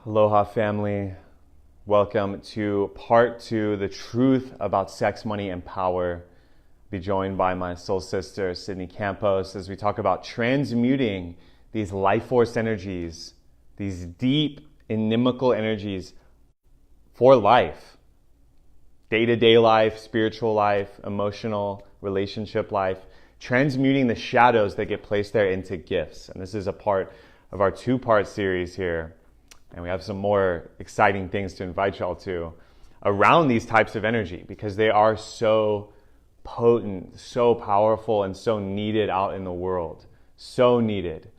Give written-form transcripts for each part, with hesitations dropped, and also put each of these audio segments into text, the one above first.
Aloha family, welcome to part 2, the truth about sex, money, and power. Be joined by my soul sister, Sydney Campos, as we talk about transmuting these life force energies, these deep, inimical energies for life, day-to-day life, spiritual life, emotional, relationship life, transmuting the shadows that get placed there into gifts. And this is a part of our 2-part series here. And we have some more exciting things to invite y'all to around these types of energy, because they are so potent, so powerful, and so needed out in the world. So needed.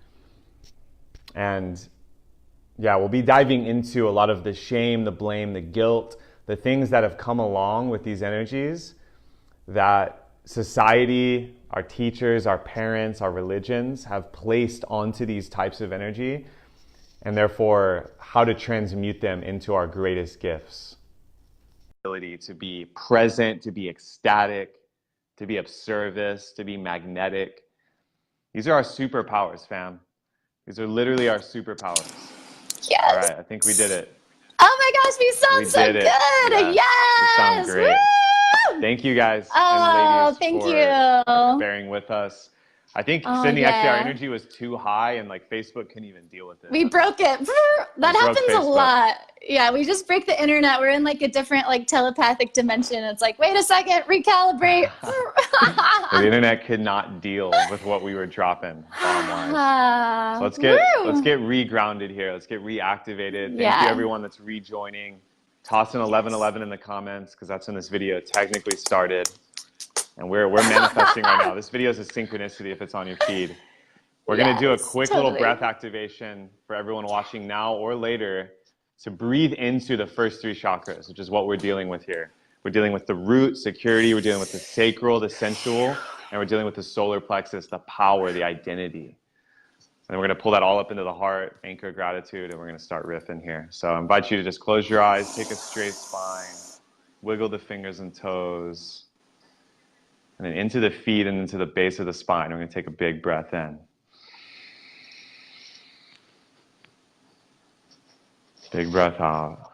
And yeah, we'll be diving into a lot of the shame, the blame, the guilt, the things that have come along with these energies that society, our teachers, our parents, our religions have placed onto these types of energy, and therefore how to transmute them into our greatest gifts. Ability to be present, to be ecstatic, to be of service, to be magnetic. These are our superpowers, fam. These are literally our superpowers. Yes. All right, I think we did it. Oh my gosh, we sound so good. Yes. We sound great. Woo! Thank you guys Oh, and ladies thank for you. bearing with us. I think, Oh, Sydney, actually our yeah. energy was too high and like Facebook couldn't even deal with it. We broke it. That happens a Facebook. lot. Yeah, we just break the internet. We're in like a different like telepathic dimension. It's like, wait a second, recalibrate. The internet could not deal with what we were dropping bomb-wise. So let's get re-grounded here. Let's get reactivated. Thank you everyone that's rejoining. Toss an 1111 in the comments, because that's when this video technically started. And we're manifesting right now. This video is a synchronicity if it's on your feed. We're going to do a quick little breath activation for everyone watching now or later to breathe into the first 3 chakras, which is what we're dealing with here. We're dealing with the root, security, we're dealing with the sacral, the sensual, and we're dealing with the solar plexus, the power, the identity. And we're going to pull that all up into the heart, anchor gratitude, and we're going to start riffing here. So I invite you to just close your eyes, take a straight spine, wiggle the fingers and toes, and then into the feet and into the base of the spine. We're going to take a big breath in. Big breath out.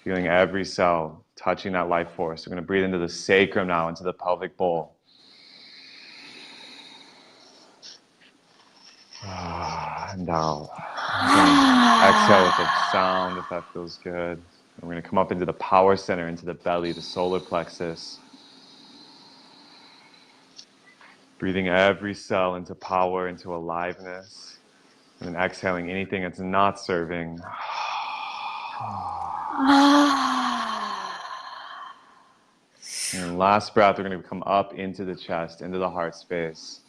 Feeling every cell touching that life force. We're going to breathe into the sacrum now, into the pelvic bowl. And out. Exhale with a sound if that feels good. We're going to come up into the power center, into the belly, the solar plexus. Breathing every cell into power, into aliveness. And then exhaling anything that's not serving. And last breath, we're going to come up into the chest, into the heart space.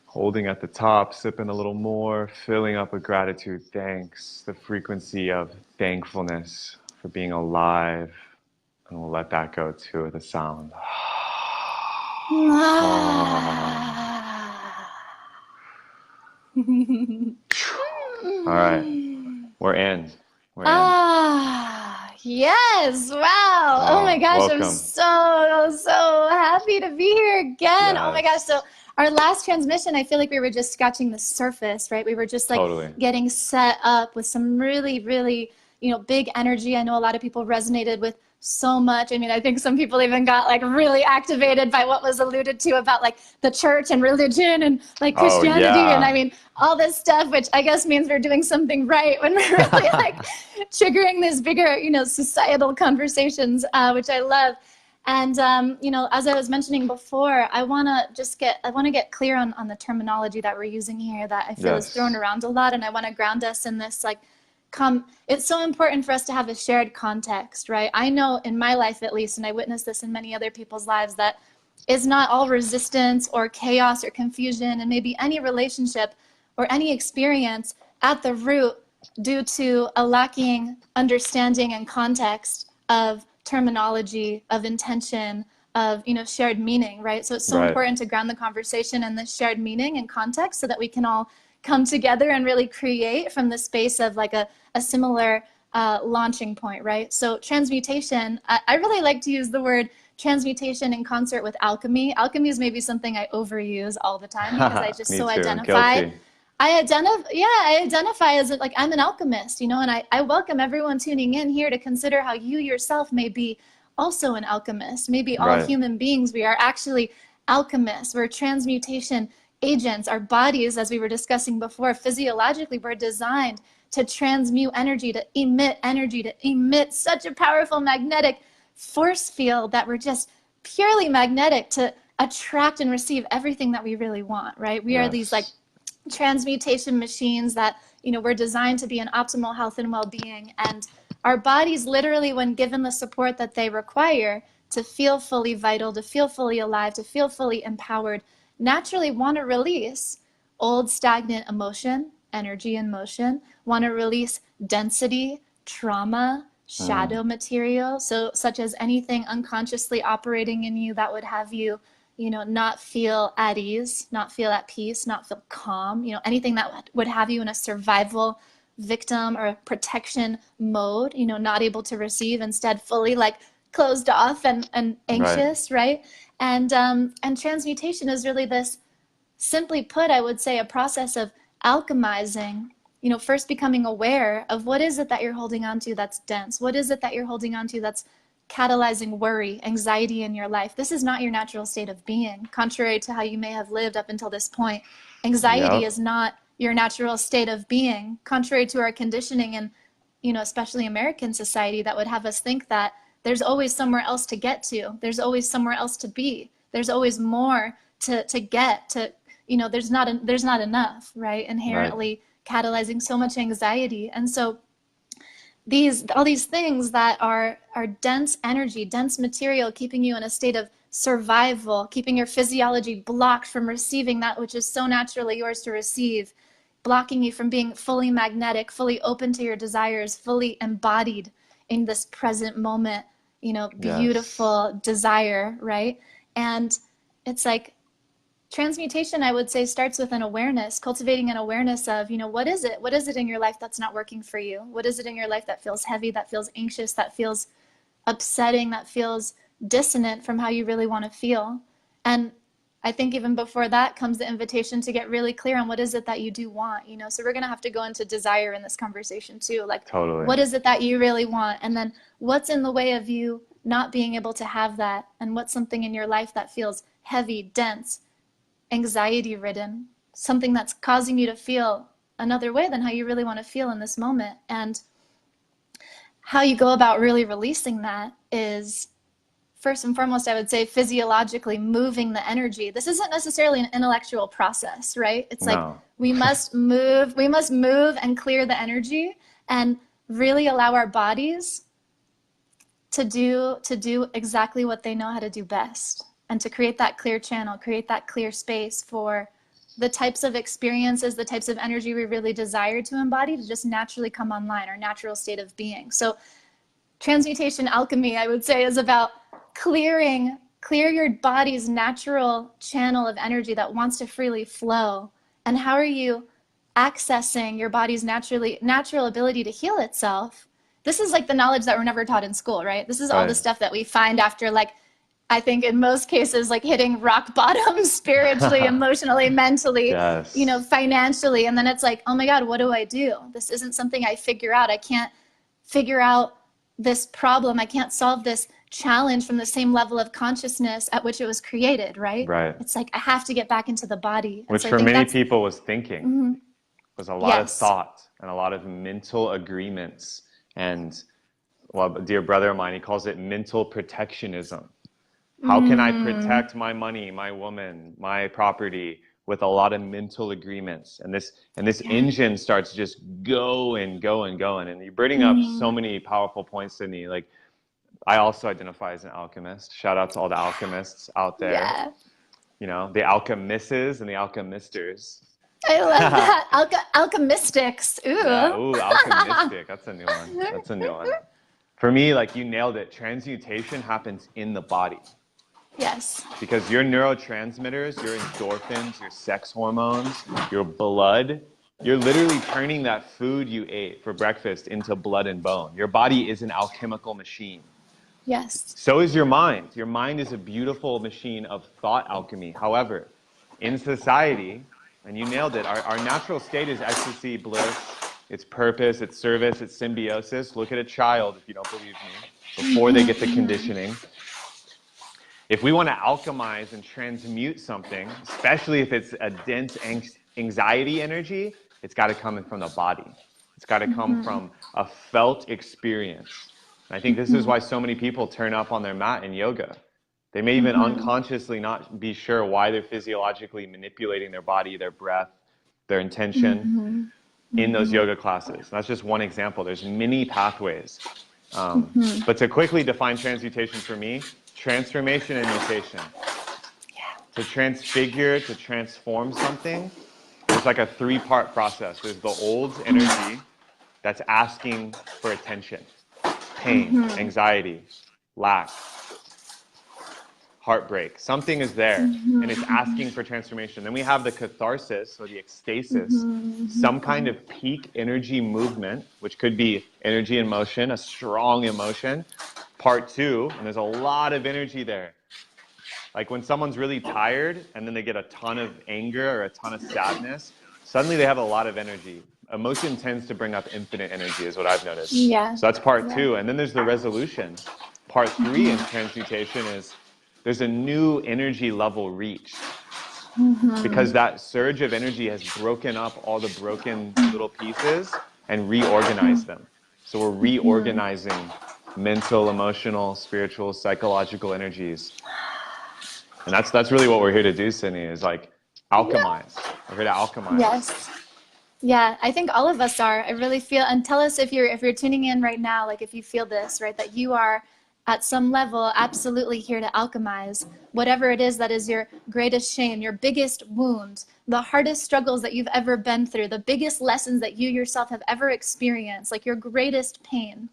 Holding at the top, sipping a little more, filling up with gratitude, thanks, the frequency of thankfulness for being alive. And we'll let that go too with a sound. All right, we're in. Yes, wow. Oh my gosh, welcome. I'm so happy to be here again. Yes. Oh my gosh, so our last transmission, I feel like we were just scratching the surface, right? We were just like getting set up with some really, really, big energy. I know a lot of people resonated with so much. I mean, I think some people even got like really activated by what was alluded to about like the church and religion and like Christianity. And I mean, all this stuff, which I guess means we're doing something right when we're really like triggering these bigger, societal conversations, which I love. And, as I was mentioning before, I want to get clear on the terminology that we're using here that I feel is thrown around a lot. And I want to ground us in this, it's so important for us to have a shared context, right? I know in my life, at least, and I witnessed this in many other people's lives, that it's not all resistance or chaos or confusion, and maybe any relationship or any experience at the root due to a lacking understanding and context of terminology, of intention, of shared meaning, right? So it's so important to ground the conversation in this shared meaning and context so that we can all come together and really create from the space of like a similar launching point, right? So transmutation, I really like to use the word transmutation in concert with alchemy. Alchemy is maybe something I overuse all the time because I just Me so too. identify. Guilty. I identify as like I'm an alchemist, you know, and I welcome everyone tuning in here to consider how you yourself may be also an alchemist. Maybe all human beings, we are actually alchemists. We're transmutation agents. Our bodies, as we were discussing before, physiologically, we're designed to transmute energy, to emit such a powerful magnetic force field that we're just purely magnetic to attract and receive everything that we really want, right? We are these like transmutation machines that, you know, we're designed to be in optimal health and well-being. And our bodies literally, when given the support that they require to feel fully vital, to feel fully alive, to feel fully empowered, naturally want to release old stagnant emotion, energy and motion, want to release density, trauma, shadow material, so such as anything unconsciously operating in you that would have you, you know, not feel at ease, not feel at peace, not feel calm, you know, anything that would have you in a survival victim or protection mode, you know, not able to receive, instead fully like closed off and anxious, right? And transmutation is really this, simply put, I would say, a process of alchemizing, you know, first becoming aware of what is it that you're holding on to that's dense? What is it that you're holding on to that's catalyzing worry, anxiety in your life? This is not your natural state of being, contrary to how you may have lived up until this point. Anxiety is not your natural state of being, contrary to our conditioning and, you know, especially American society that would have us think that there's always somewhere else to get to. There's always somewhere else to be. There's always more to get to, you know, there's not enough, right? Inherently catalyzing so much anxiety. And so all these things that are dense energy, dense material, keeping you in a state of survival, keeping your physiology blocked from receiving that which is so naturally yours to receive, blocking you from being fully magnetic, fully open to your desires, fully embodied in this present moment, you know, beautiful desire, right? And it's like transmutation, I would say, starts with an awareness, cultivating an awareness of, you know, what is it in your life that's not working for you? What is it in your life that feels heavy, that feels anxious, that feels upsetting, that feels dissonant from how you really want to feel? And I think even before that comes the invitation to get really clear on what is it that you do want, you know? So we're going to have to go into desire in this conversation too. Like, what is it that you really want? And then what's in the way of you not being able to have that? And what's something in your life that feels heavy, dense, anxiety ridden, something that's causing you to feel another way than how you really want to feel in this moment? And how you go about really releasing that is, first and foremost, I would say, physiologically moving the energy. This isn't necessarily an intellectual process, right? It's like we must move and clear the energy and really allow our bodies to do exactly what they know how to do best, and to create that clear channel, create that clear space for the types of experiences, the types of energy we really desire to embody to just naturally come online, our natural state of being. So transmutation alchemy, I would say, is about clear your body's natural channel of energy that wants to freely flow. And how are you accessing your body's natural ability to heal itself? This is like the knowledge that we're never taught in school, right? This is all the stuff that we find after, like, I think in most cases, like hitting rock bottom spiritually, emotionally, mentally, you know, financially. And then it's like, oh my God, what do I do? This isn't something I figure out. I can't figure out this problem. I can't solve this challenge from the same level of consciousness at which it was created, right? Right. It's like, I have to get back into the body. Which for many people was thinking, was a lot of thought and a lot of mental agreements. And, well, a dear brother of mine, he calls it mental protectionism. How can I protect my money, my woman, my property with a lot of mental agreements? And this engine starts just going. And you're bringing up so many powerful points, Sydney. Like, I also identify as an alchemist. Shout out to all the alchemists out there. Yeah. You know, the alchemists and the alchemisters. I love that. Alchemistics. Ooh. Yeah, ooh, alchemistic. That's a new one. For me, like, you nailed it. Transmutation happens in the body. Yes. Because your neurotransmitters, your endorphins, your sex hormones, your blood, you're literally turning that food you ate for breakfast into blood and bone. Your body is an alchemical machine. Yes. So is your mind. Your mind is a beautiful machine of thought alchemy. However, in society, and you nailed it, our natural state is ecstasy, bliss, it's purpose, it's service, it's symbiosis. Look at a child, if you don't believe me, before they get the conditioning. If we want to alchemize and transmute something, especially if it's a dense anxiety energy, it's got to come from the body. It's got to come from a felt experience. And I think this is why so many people turn up on their mat in yoga. They may even unconsciously not be sure why they're physiologically manipulating their body, their breath, their intention in those yoga classes. And that's just one example. There's many pathways. But to quickly define transmutation for me, transformation and mutation. To transfigure, to transform something, it's like a three-part process. There's the old energy that's asking for attention, pain, anxiety, lack, heartbreak. Something is there, and it's asking for transformation. Then we have the catharsis, or the ecstasis, some kind of peak energy movement, which could be energy in motion, a strong emotion. Part two, and there's a lot of energy there. Like when someone's really tired, and then they get a ton of anger or a ton of sadness, suddenly they have a lot of energy. Emotion tends to bring up infinite energy, is what I've noticed. Yeah. So that's part two. And then there's the resolution. Part three in transmutation is there's a new energy level reached. Because that surge of energy has broken up all the broken little pieces and reorganized them. So we're reorganizing mental, emotional, spiritual, psychological energies. And that's really what we're here to do, Sydney, is like alchemize. We're here to alchemize. Yes. Yeah, I think all of us are. I really feel, and tell us if you're tuning in right now, like if you feel this, right, that you are at some level absolutely here to alchemize whatever it is that is your greatest shame, your biggest wound, the hardest struggles that you've ever been through, the biggest lessons that you yourself have ever experienced, like your greatest pain,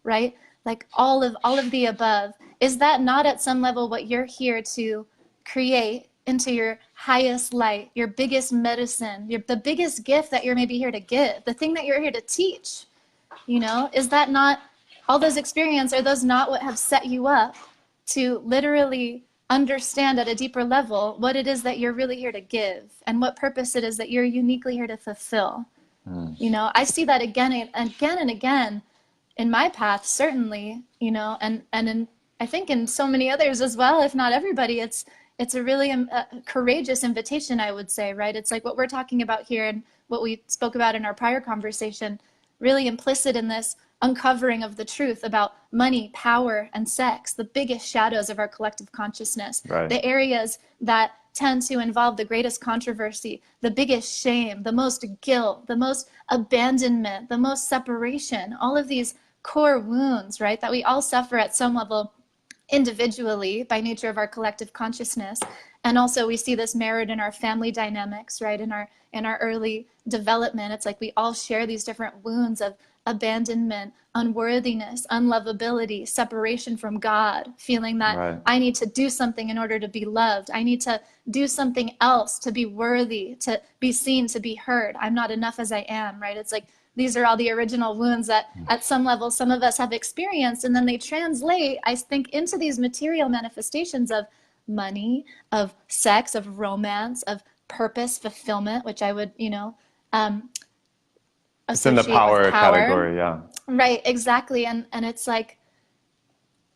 right? Like all of the above. Is that not at some level what you're here to create into your highest light, your biggest medicine, the biggest gift that you're maybe here to give, the thing that you're here to teach? You know, is that not all those experiences? Are those not what have set you up to literally understand at a deeper level what it is that you're really here to give and what purpose it is that you're uniquely here to fulfill? You know, I see that again and again and again in my path, certainly, you know, and in, I think in so many others as well, if not everybody. It's a really courageous invitation, I would say, right? It's like what we're talking about here and what we spoke about in our prior conversation, really implicit in this uncovering of the truth about money, power, and sex, the biggest shadows of our collective consciousness, the areas that tend to involve the greatest controversy, the biggest shame, the most guilt, the most abandonment, the most separation, all of these core wounds, right, that we all suffer at some level individually by nature of our collective consciousness. And also we see this mirrored in our family dynamics, right, in our early development. It's like we all share these different wounds of abandonment, unworthiness, unlovability, separation from God, feeling that I need to do something in order to be loved. I need to do something else to be worthy, to be seen, to be heard. I'm not enough as I am, right? It's like these are all the original wounds that at some level some of us have experienced, and then they translate, I think, into these material manifestations of money, of sex, of romance, of purpose, fulfillment, which I would, you know, it's in the power category, yeah. Right, exactly. And it's like,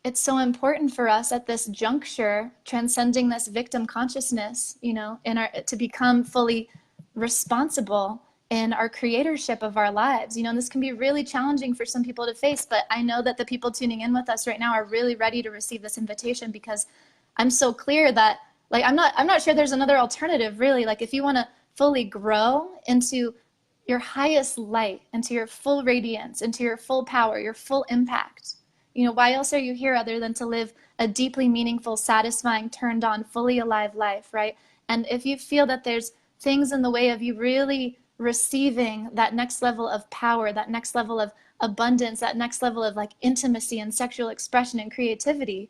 it's so important for us at this juncture, transcending this victim consciousness, you know, to become fully responsible in our creatorship of our lives. You know, and this can be really challenging for some people to face, but I know that the people tuning in with us right now are really ready to receive this invitation, because I'm so clear that, like, I'm not sure there's another alternative, really. Like, if you want to fully grow into your highest light, into your full radiance, into your full power, your full impact, you know, why else are you here other than to live a deeply meaningful, satisfying, turned on, fully alive life, right? And if you feel that there's things in the way of you really receiving that next level of power, that next level of abundance, that next level of like intimacy and sexual expression and creativity,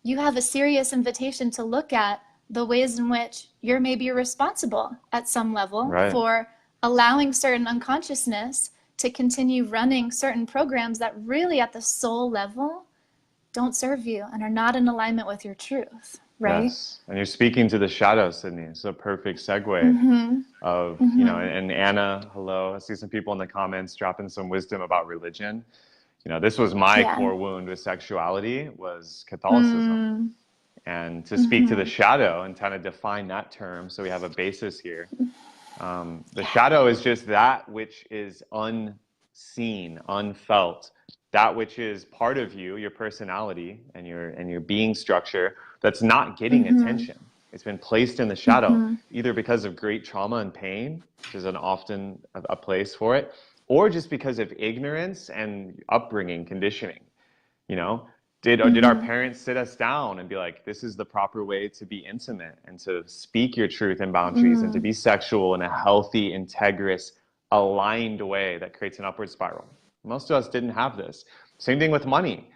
you have a serious invitation to look at the ways in which you're maybe responsible at some level for allowing certain unconsciousness to continue running certain programs that really at the soul level don't serve you and are not in alignment with your truth, right? Yes. And you're speaking to the shadow, Sydney. It's a perfect segue of, you know, and Anna, hello. I see some people in the comments dropping some wisdom about religion. You know, this was my core wound with sexuality, was Catholicism. And to speak to the shadow and kind of define that term, so we have a basis here. The shadow is just that which is unseen, unfelt, that which is part of you, your personality and your being structure, that's not getting attention. It's been placed in the shadow, either because of great trauma and pain, which is often a place for it, or just because of ignorance and upbringing, conditioning. You know, did our parents sit us down and be like, this is the proper way to be intimate and to speak your truth and boundaries and to be sexual in a healthy, integrous, aligned way that creates an upward spiral? Most of us didn't have this. Same thing with money.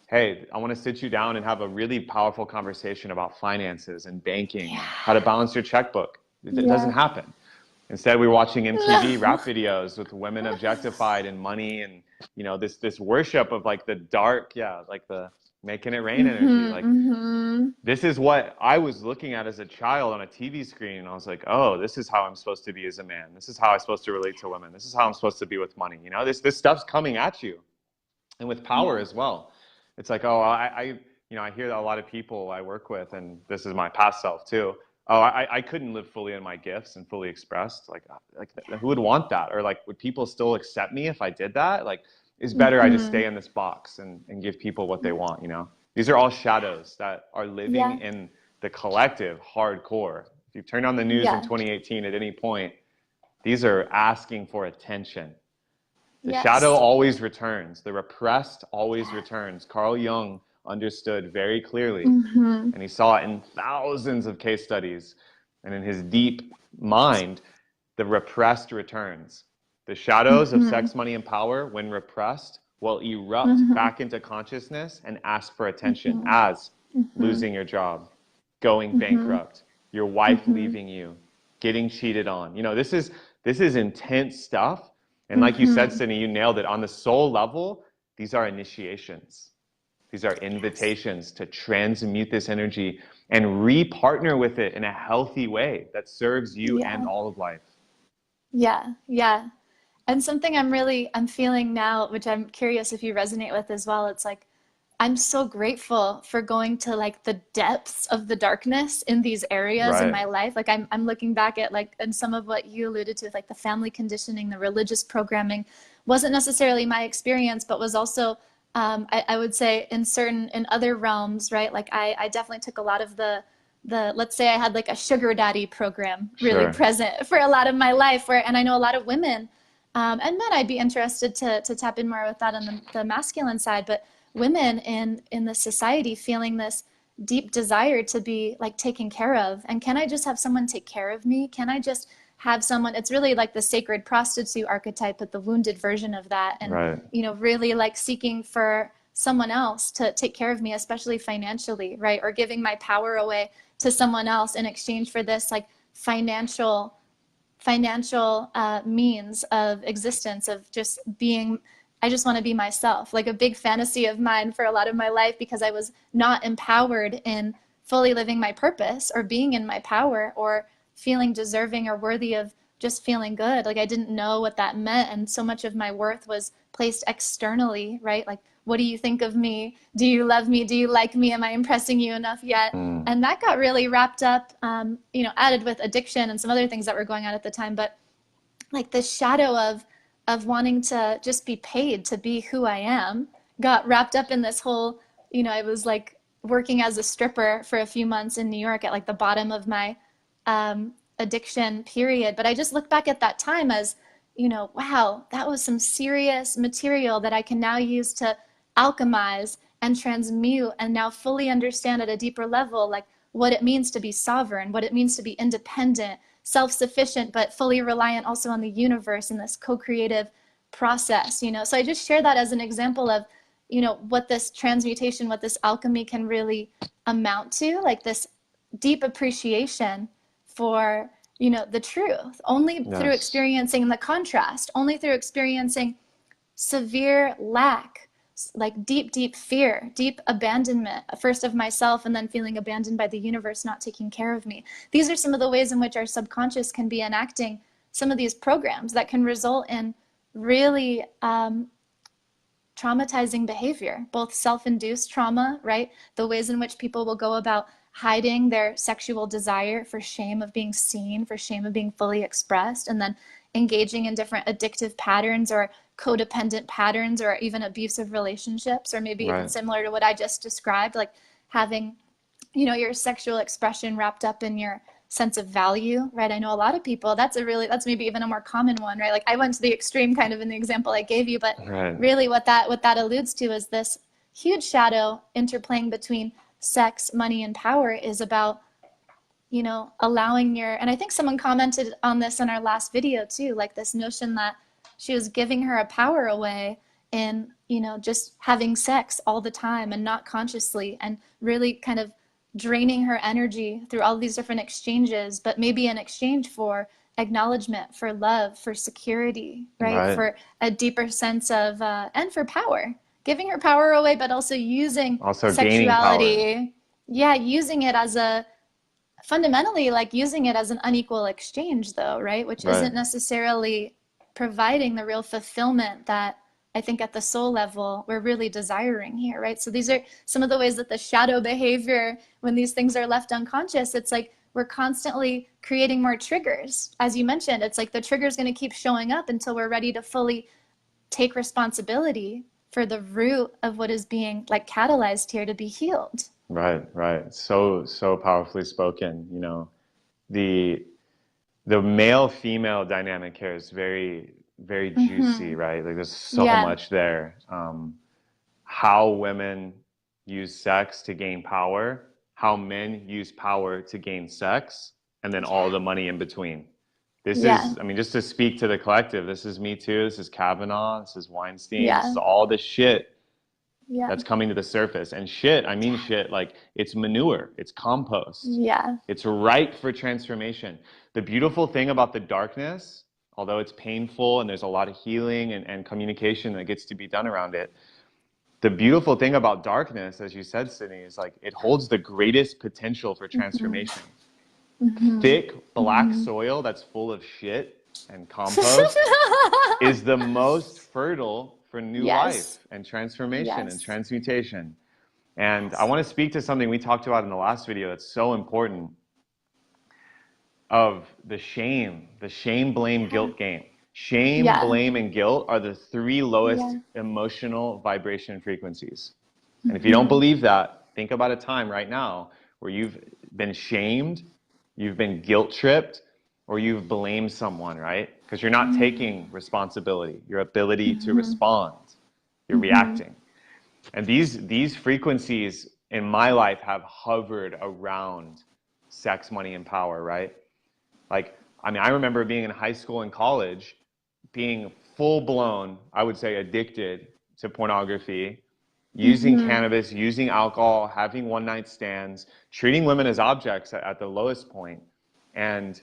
Hey, I want to sit you down and have a really powerful conversation about finances and banking, how to balance your checkbook. It doesn't happen. Instead, we're watching MTV rap videos with women objectified and money and, you know, this worship of like the dark, like the making it rain energy. Like this is what I was looking at as a child on a TV screen. And I was like, oh, this is how I'm supposed to be as a man. This is how I'm supposed to relate to women. This is how I'm supposed to be with money. You know, this stuff's coming at you. And with power as well. It's like, oh, I hear that a lot of people I work with, and this is my past self too. Oh, I couldn't live fully in my gifts and fully expressed. Like who would want that? Or like, would people still accept me if I did that? Like, it's better I just stay in this box and give people what they want, you know? These are all shadows that are living in the collective hardcore. If you turn on the news in 2018 at any point, these are asking for attention. The shadow always returns. The repressed always returns. Carl Jung understood very clearly, and he saw it in thousands of case studies. And in his deep mind, the repressed returns. The shadows of sex, money, and power, when repressed, will erupt back into consciousness and ask for attention, as losing your job, going bankrupt, your wife leaving you, getting cheated on. You know, this is intense stuff. And like you said, Sydney, you nailed it. On the soul level, these are initiations. These are invitations to transmute this energy and repartner with it in a healthy way that serves you and all of life. Yeah. And something I'm feeling now, which I'm curious if you resonate with as well, it's like, I'm so grateful for going to like the depths of the darkness in these areas in my life. Like I'm looking back at like, and some of what you alluded to, like the family conditioning, the religious programming wasn't necessarily my experience, but was also, I would say in other realms, right? Like I definitely took a lot of the, let's say I had like a sugar daddy program really present for a lot of my life and I know a lot of women, and men, I'd be interested to tap in more with that on the masculine side, but women in the society feeling this deep desire to be like taken care of. And can I just have someone take care of me? Can I just have someone, it's really like the sacred prostitute archetype, but the wounded version of that. And, you know, really like seeking for someone else to take care of me, especially financially, right? Or giving my power away to someone else in exchange for this like financial means of existence, of just being, I just want to be myself, like a big fantasy of mine for a lot of my life, because I was not empowered in fully living my purpose or being in my power or feeling deserving or worthy of just feeling good. Like I didn't know what that meant. And so much of my worth was placed externally, right? Like, what do you think of me? Do you love me? Do you like me? Am I impressing you enough yet? And that got really wrapped up, you know, added with addiction and some other things that were going on at the time. But like the shadow of wanting to just be paid to be who I am got wrapped up in this whole, you know, I was like working as a stripper for a few months in New York at like the bottom of my addiction period. But I just look back at that time as, you know, wow, that was some serious material that I can now use to alchemize and transmute and now fully understand at a deeper level, like what it means to be sovereign, what it means to be independent, self-sufficient, but fully reliant also on the universe in this co-creative process, you know. So I just share that as an example of, you know, what this transmutation, what this alchemy can really amount to, like this deep appreciation for, you know, the truth, only through experiencing the contrast, only through experiencing severe lack like deep fear, deep abandonment, first of myself, and then feeling abandoned by the universe not taking care of me. These are some of the ways in which our subconscious can be enacting some of these programs that can result in really traumatizing behavior, both self-induced trauma, right? The ways in which people will go about hiding their sexual desire for shame of being seen, for shame of being fully expressed, and then engaging in different addictive patterns or codependent patterns or even abusive relationships, or maybe even similar to what I just described, like having, you know, your sexual expression wrapped up in your sense of value, right? I know a lot of people, that's maybe even a more common one, right? Like I went to the extreme kind of in the example I gave you, but really what that alludes to is this huge shadow interplaying between sex, money, and power is about, you know, allowing your, and I think someone commented on this in our last video too, like this notion that she was giving her power away in, you know, just having sex all the time and not consciously, and really kind of draining her energy through all these different exchanges, but maybe in exchange for acknowledgement, for love, for security, right? For a deeper sense of, and for power, giving her power away, but also using sexuality. Yeah, using it as a, fundamentally, like using it as an unequal exchange though, right? Which isn't necessarily providing the real fulfillment that I think at the soul level we're really desiring here, right? So these are some of the ways that the shadow behavior, when these things are left unconscious, it's like we're constantly creating more triggers. As you mentioned, it's like the trigger is going to keep showing up until we're ready to fully take responsibility for the root of what is being like catalyzed here to be healed. Right. So powerfully spoken. You know, the male-female dynamic here is very juicy, right? Like there's so much there. How women use sex to gain power, how men use power to gain sex, and then all the money in between. This is, I mean, just to speak to the collective, this is Me Too, this is Kavanaugh, this is Weinstein, this is all the shit that's coming to the surface. And shit, I mean shit, like it's manure, it's compost. It's ripe for transformation. The beautiful thing about the darkness, although it's painful and there's a lot of healing and communication that gets to be done around it, the beautiful thing about darkness, as you said, Sydney, is like it holds the greatest potential for transformation. Thick black soil that's full of shit and compost is the most fertile for new life and transformation and transmutation. And I want to speak to something we talked about in the last video that's so important, of the shame, blame, guilt game. Shame, blame, and guilt are the three lowest emotional vibration frequencies. And if you don't believe that, think about a time right now where you've been shamed, you've been guilt tripped, or you've blamed someone, right? Because you're not taking responsibility, your ability to respond, you're reacting. And these frequencies in my life have hovered around sex, money, and power, right? Like, I mean, I remember being in high school and college, being full blown, I would say, addicted to pornography, using cannabis, using alcohol, having one night stands, treating women as objects at the lowest point. And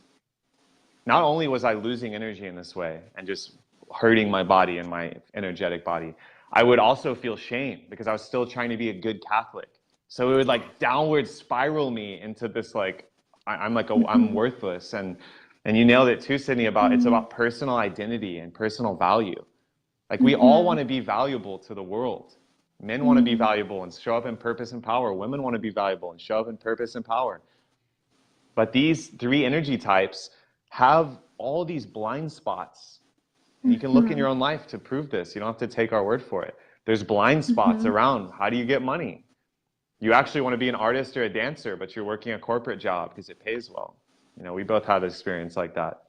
not only was I losing energy in this way and just hurting my body and my energetic body, I would also feel shame because I was still trying to be a good Catholic. So it would like downward spiral me into this like, I'm like, I'm worthless. And you nailed it too, Sydney, about it's about personal identity and personal value. Like we all want to be valuable to the world. Men want to be valuable and show up in purpose and power. Women want to be valuable and show up in purpose and power. But these three energy types have all these blind spots. And you can look in your own life to prove this. You don't have to take our word for it. There's blind spots around. How do you get money? You actually want to be an artist or a dancer, but you're working a corporate job because it pays well. You know, we both have experience like that.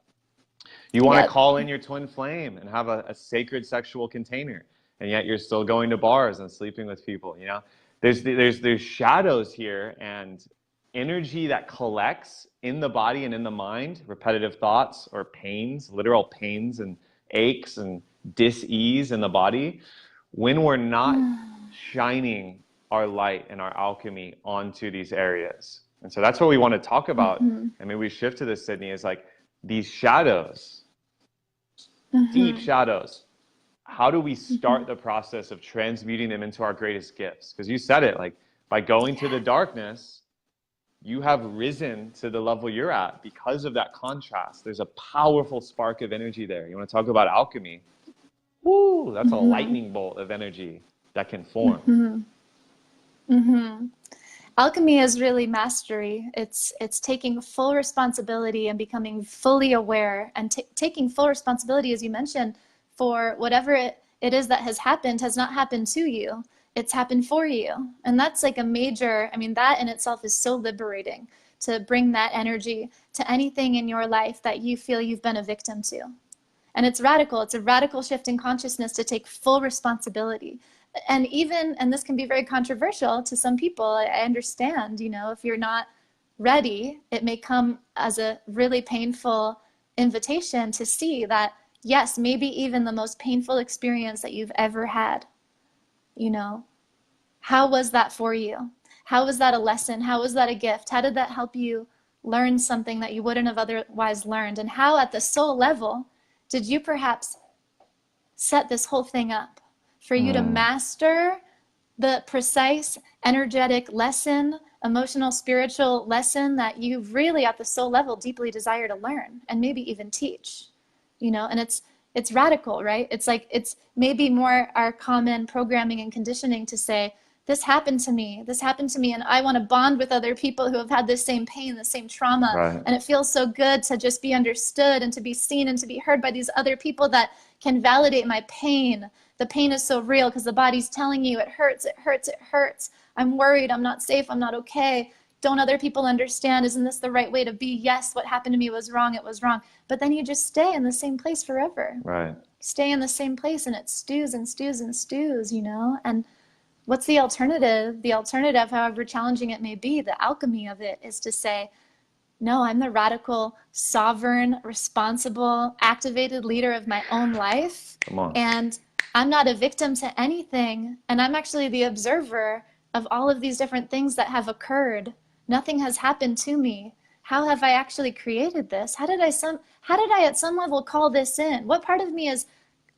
You want to call in your twin flame and have a sacred sexual container, and yet you're still going to bars and sleeping with people. You know, there's shadows here and energy that collects in the body and in the mind, repetitive thoughts or pains, literal pains and aches and dis-ease in the body, when we're not shining our light and our alchemy onto these areas. And so that's what we want to talk about. And maybe we shift to this, Sydney, is like these shadows, deep shadows how do we start the process of transmuting them into our greatest gifts? Because you said it, like by going to the darkness, you have risen to the level you're at because of that contrast. There's a powerful spark of energy there. You want to talk about alchemy? Woo, that's a lightning bolt of energy that can form. Alchemy is really mastery. It's taking full responsibility and becoming fully aware and taking full responsibility, as you mentioned, for whatever it is that has not happened to you. It's happened for you. And that's like a major, I mean, that in itself is so liberating, to bring that energy to anything in your life that you feel you've been a victim to. And it's radical. It's a radical shift in consciousness to take full responsibility. And this can be very controversial to some people. I understand, if you're not ready, it may come as a really painful invitation to see that, yes, maybe even the most painful experience that you've ever had, how was that for you? How was that a lesson? How was that a gift? How did that help you learn something that you wouldn't have otherwise learned? And how at the soul level did you perhaps set this whole thing up for you to master the precise energetic lesson, emotional, spiritual lesson that you really at the soul level deeply desire to learn and maybe even teach, and it's radical, right? It's like, it's maybe more our common programming and conditioning to say, this happened to me, and I want to bond with other people who have had this same pain, the same trauma. Right. And it feels so good to just be understood and to be seen and to be heard by these other people that can validate my pain. The pain is so real because the body's telling you it hurts, it hurts, it hurts. I'm worried, I'm not safe, I'm not okay. Don't other people understand? Isn't this the right way to be? Yes, what happened to me was wrong, it was wrong. But then you just stay in the same place forever. Right. Stay in the same place and it stews and stews and stews, And what's the alternative? The alternative, however challenging it may be, the alchemy of it is to say, no, I'm the radical, sovereign, responsible, activated leader of my own life. Come on. And I'm not a victim to anything. And I'm actually the observer of all of these different things that have occurred. Nothing has happened to me. How have I actually created this? How did I at some level call this in? What part of me is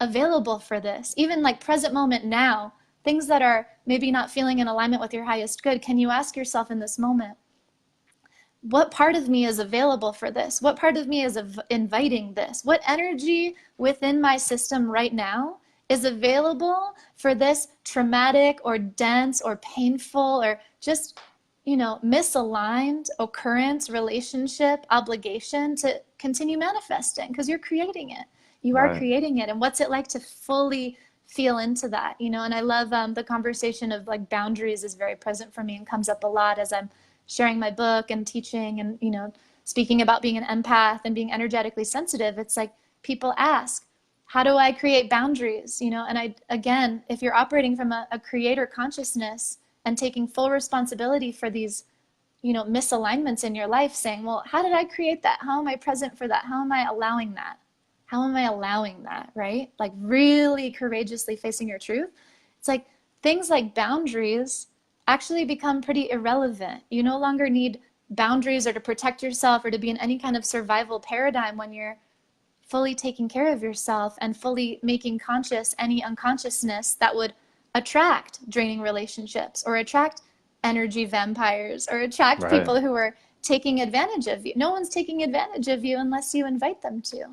available for this? Even like present moment now, things that are maybe not feeling in alignment with your highest good, can you ask yourself in this moment, what part of me is available for this? What part of me is inviting this? What energy within my system right now is available for this traumatic or dense or painful or just, misaligned occurrence, relationship, obligation to continue manifesting? Because you're creating it. You are creating it. And what's it like to fully feel into that? And I love the conversation of like boundaries is very present for me and comes up a lot as I'm sharing my book and teaching and, speaking about being an empath and being energetically sensitive. It's like people ask, how do I create boundaries? And again, if you're operating from a creator consciousness and taking full responsibility for these, misalignments in your life, saying, well, how did I create that? How am I present for that? How am I allowing that? How am I allowing that, right? Like really courageously facing your truth. It's like things like boundaries actually become pretty irrelevant. You no longer need boundaries or to protect yourself or to be in any kind of survival paradigm when you're fully taking care of yourself and fully making conscious any unconsciousness that would attract draining relationships or attract energy vampires or attract people who are taking advantage of you. No one's taking advantage of you unless you invite them to.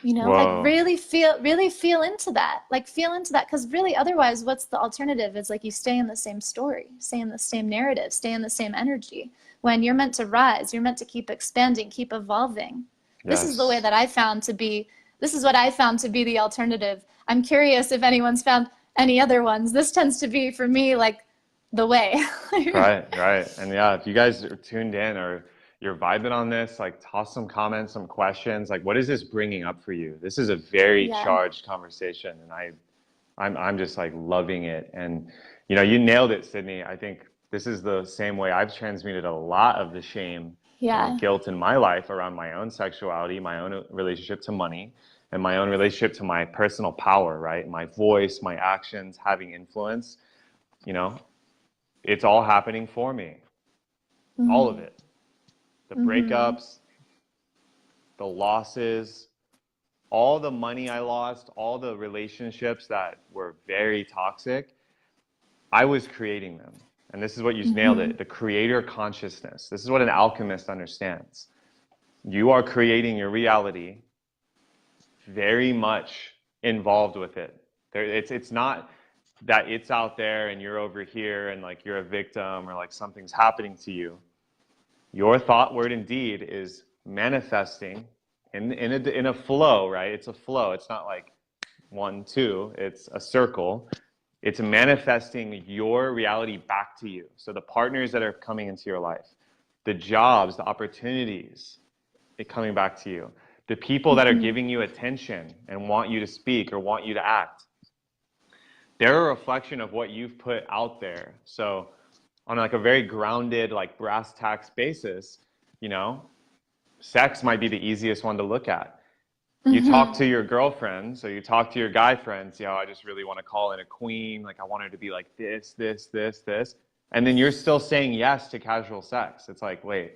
Like really feel into that. Like feel into that, because really otherwise what's the alternative? It's like you stay in the same story, stay in the same narrative, stay in the same energy, when you're meant to rise, you're meant to keep expanding, keep evolving. This is the way that this is what I found to be the alternative. I'm curious if anyone's found any other ones. This tends to be for me like the way. Right. And yeah, if you guys are tuned in or you're vibing on this, like toss some comments, some questions, like what is this bringing up for you? This is a very charged conversation, and I'm just like loving it. And you nailed it, Sydney. I think this is the same way I've transmuted a lot of the shame and guilt in my life around my own sexuality, my own relationship to money, and my own relationship to my personal power, right? My voice, my actions, having influence, it's all happening for me. All of it. The breakups, the losses, all the money I lost, all the relationships that were very toxic, I was creating them. And this is what you nailed it, the creator consciousness. This is what an alchemist understands. You are creating your reality, very much involved with it. It's not that it's out there and you're over here and like you're a victim or like something's happening to you. Your thought, word, and deed is manifesting in a flow, right? It's a flow. It's not like 1, 2. It's a circle. It's manifesting your reality back to you. So the partners that are coming into your life, the jobs, the opportunities, it coming back to you. The people that are giving you attention and want you to speak or want you to act, they're a reflection of what you've put out there. So on like a very grounded, like brass tacks basis, you know, sex might be the easiest one to look at. You talk to your girlfriends, or you talk to your guy friends, you know, I just really want to call in a queen. Like I want her to be like this, this, this, this. And then you're still saying yes to casual sex. It's like, wait,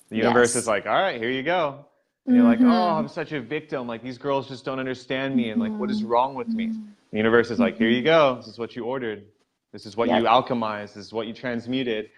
the universe is like, all right, here you go. And you're like, oh, I'm such a victim. Like these girls just don't understand me. And like, what is wrong with me? The universe is like, here you go. This is what you ordered. This is what you alchemized. This is what you transmuted.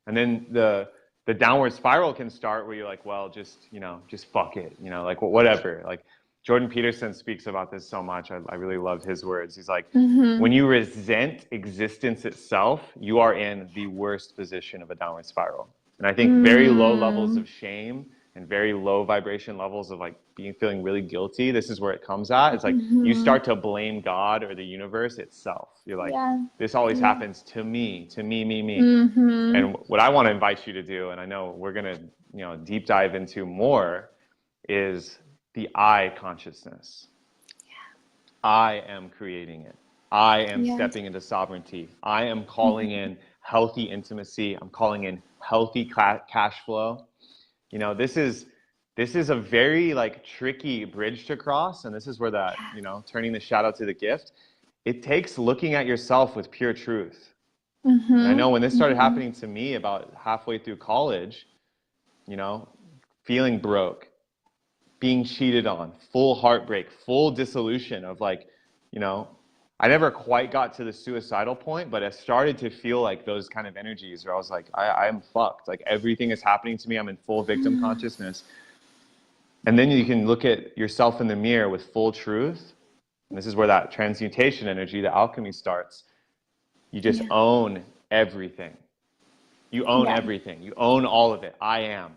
And then the downward spiral can start where you're like, well, just, you know, just fuck it, you know, like whatever. Like Jordan Peterson speaks about this so much. I really loved his words. He's like, when you resent existence itself, you are in the worst position of a downward spiral. And I think very low levels of shame and very low vibration levels of like feeling really guilty, this is where it comes at. It's like you start to blame God or the universe itself. You're like, this always happens to me, me. And what I want to invite you to do, and I know we're going to, you know, deep dive into more, is the I consciousness. I am creating it. I am stepping into sovereignty. I am calling in healthy intimacy. I'm calling in healthy cash flow. You know, this is a very like tricky bridge to cross. And this is where that, you know, turning the shadow to the gift, it takes looking at yourself with pure truth. And I know when this started happening to me about halfway through college, you know, feeling broke, being cheated on, full heartbreak, full dissolution of like, you know, I never quite got to the suicidal point, but I started to feel like those kind of energies where I was like, I'm fucked. Like everything is happening to me. I'm in full victim consciousness. And then you can look at yourself in the mirror with full truth. And this is where that transmutation energy, the alchemy starts. You just own everything. You own everything. You own all of it. I'm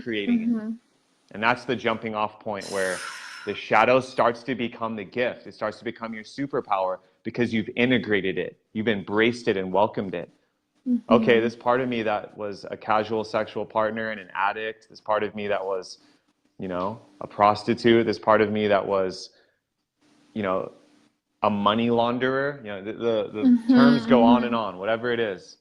creating it. And that's the jumping off point where the shadow starts to become the gift. It starts to become your superpower because you've integrated it. You've embraced it and welcomed it. Okay, this part of me that was a casual sexual partner and an addict, this part of me that was, you know, a prostitute, this part of me that was, you know, a money launderer, you know, the terms go on and on, whatever it is.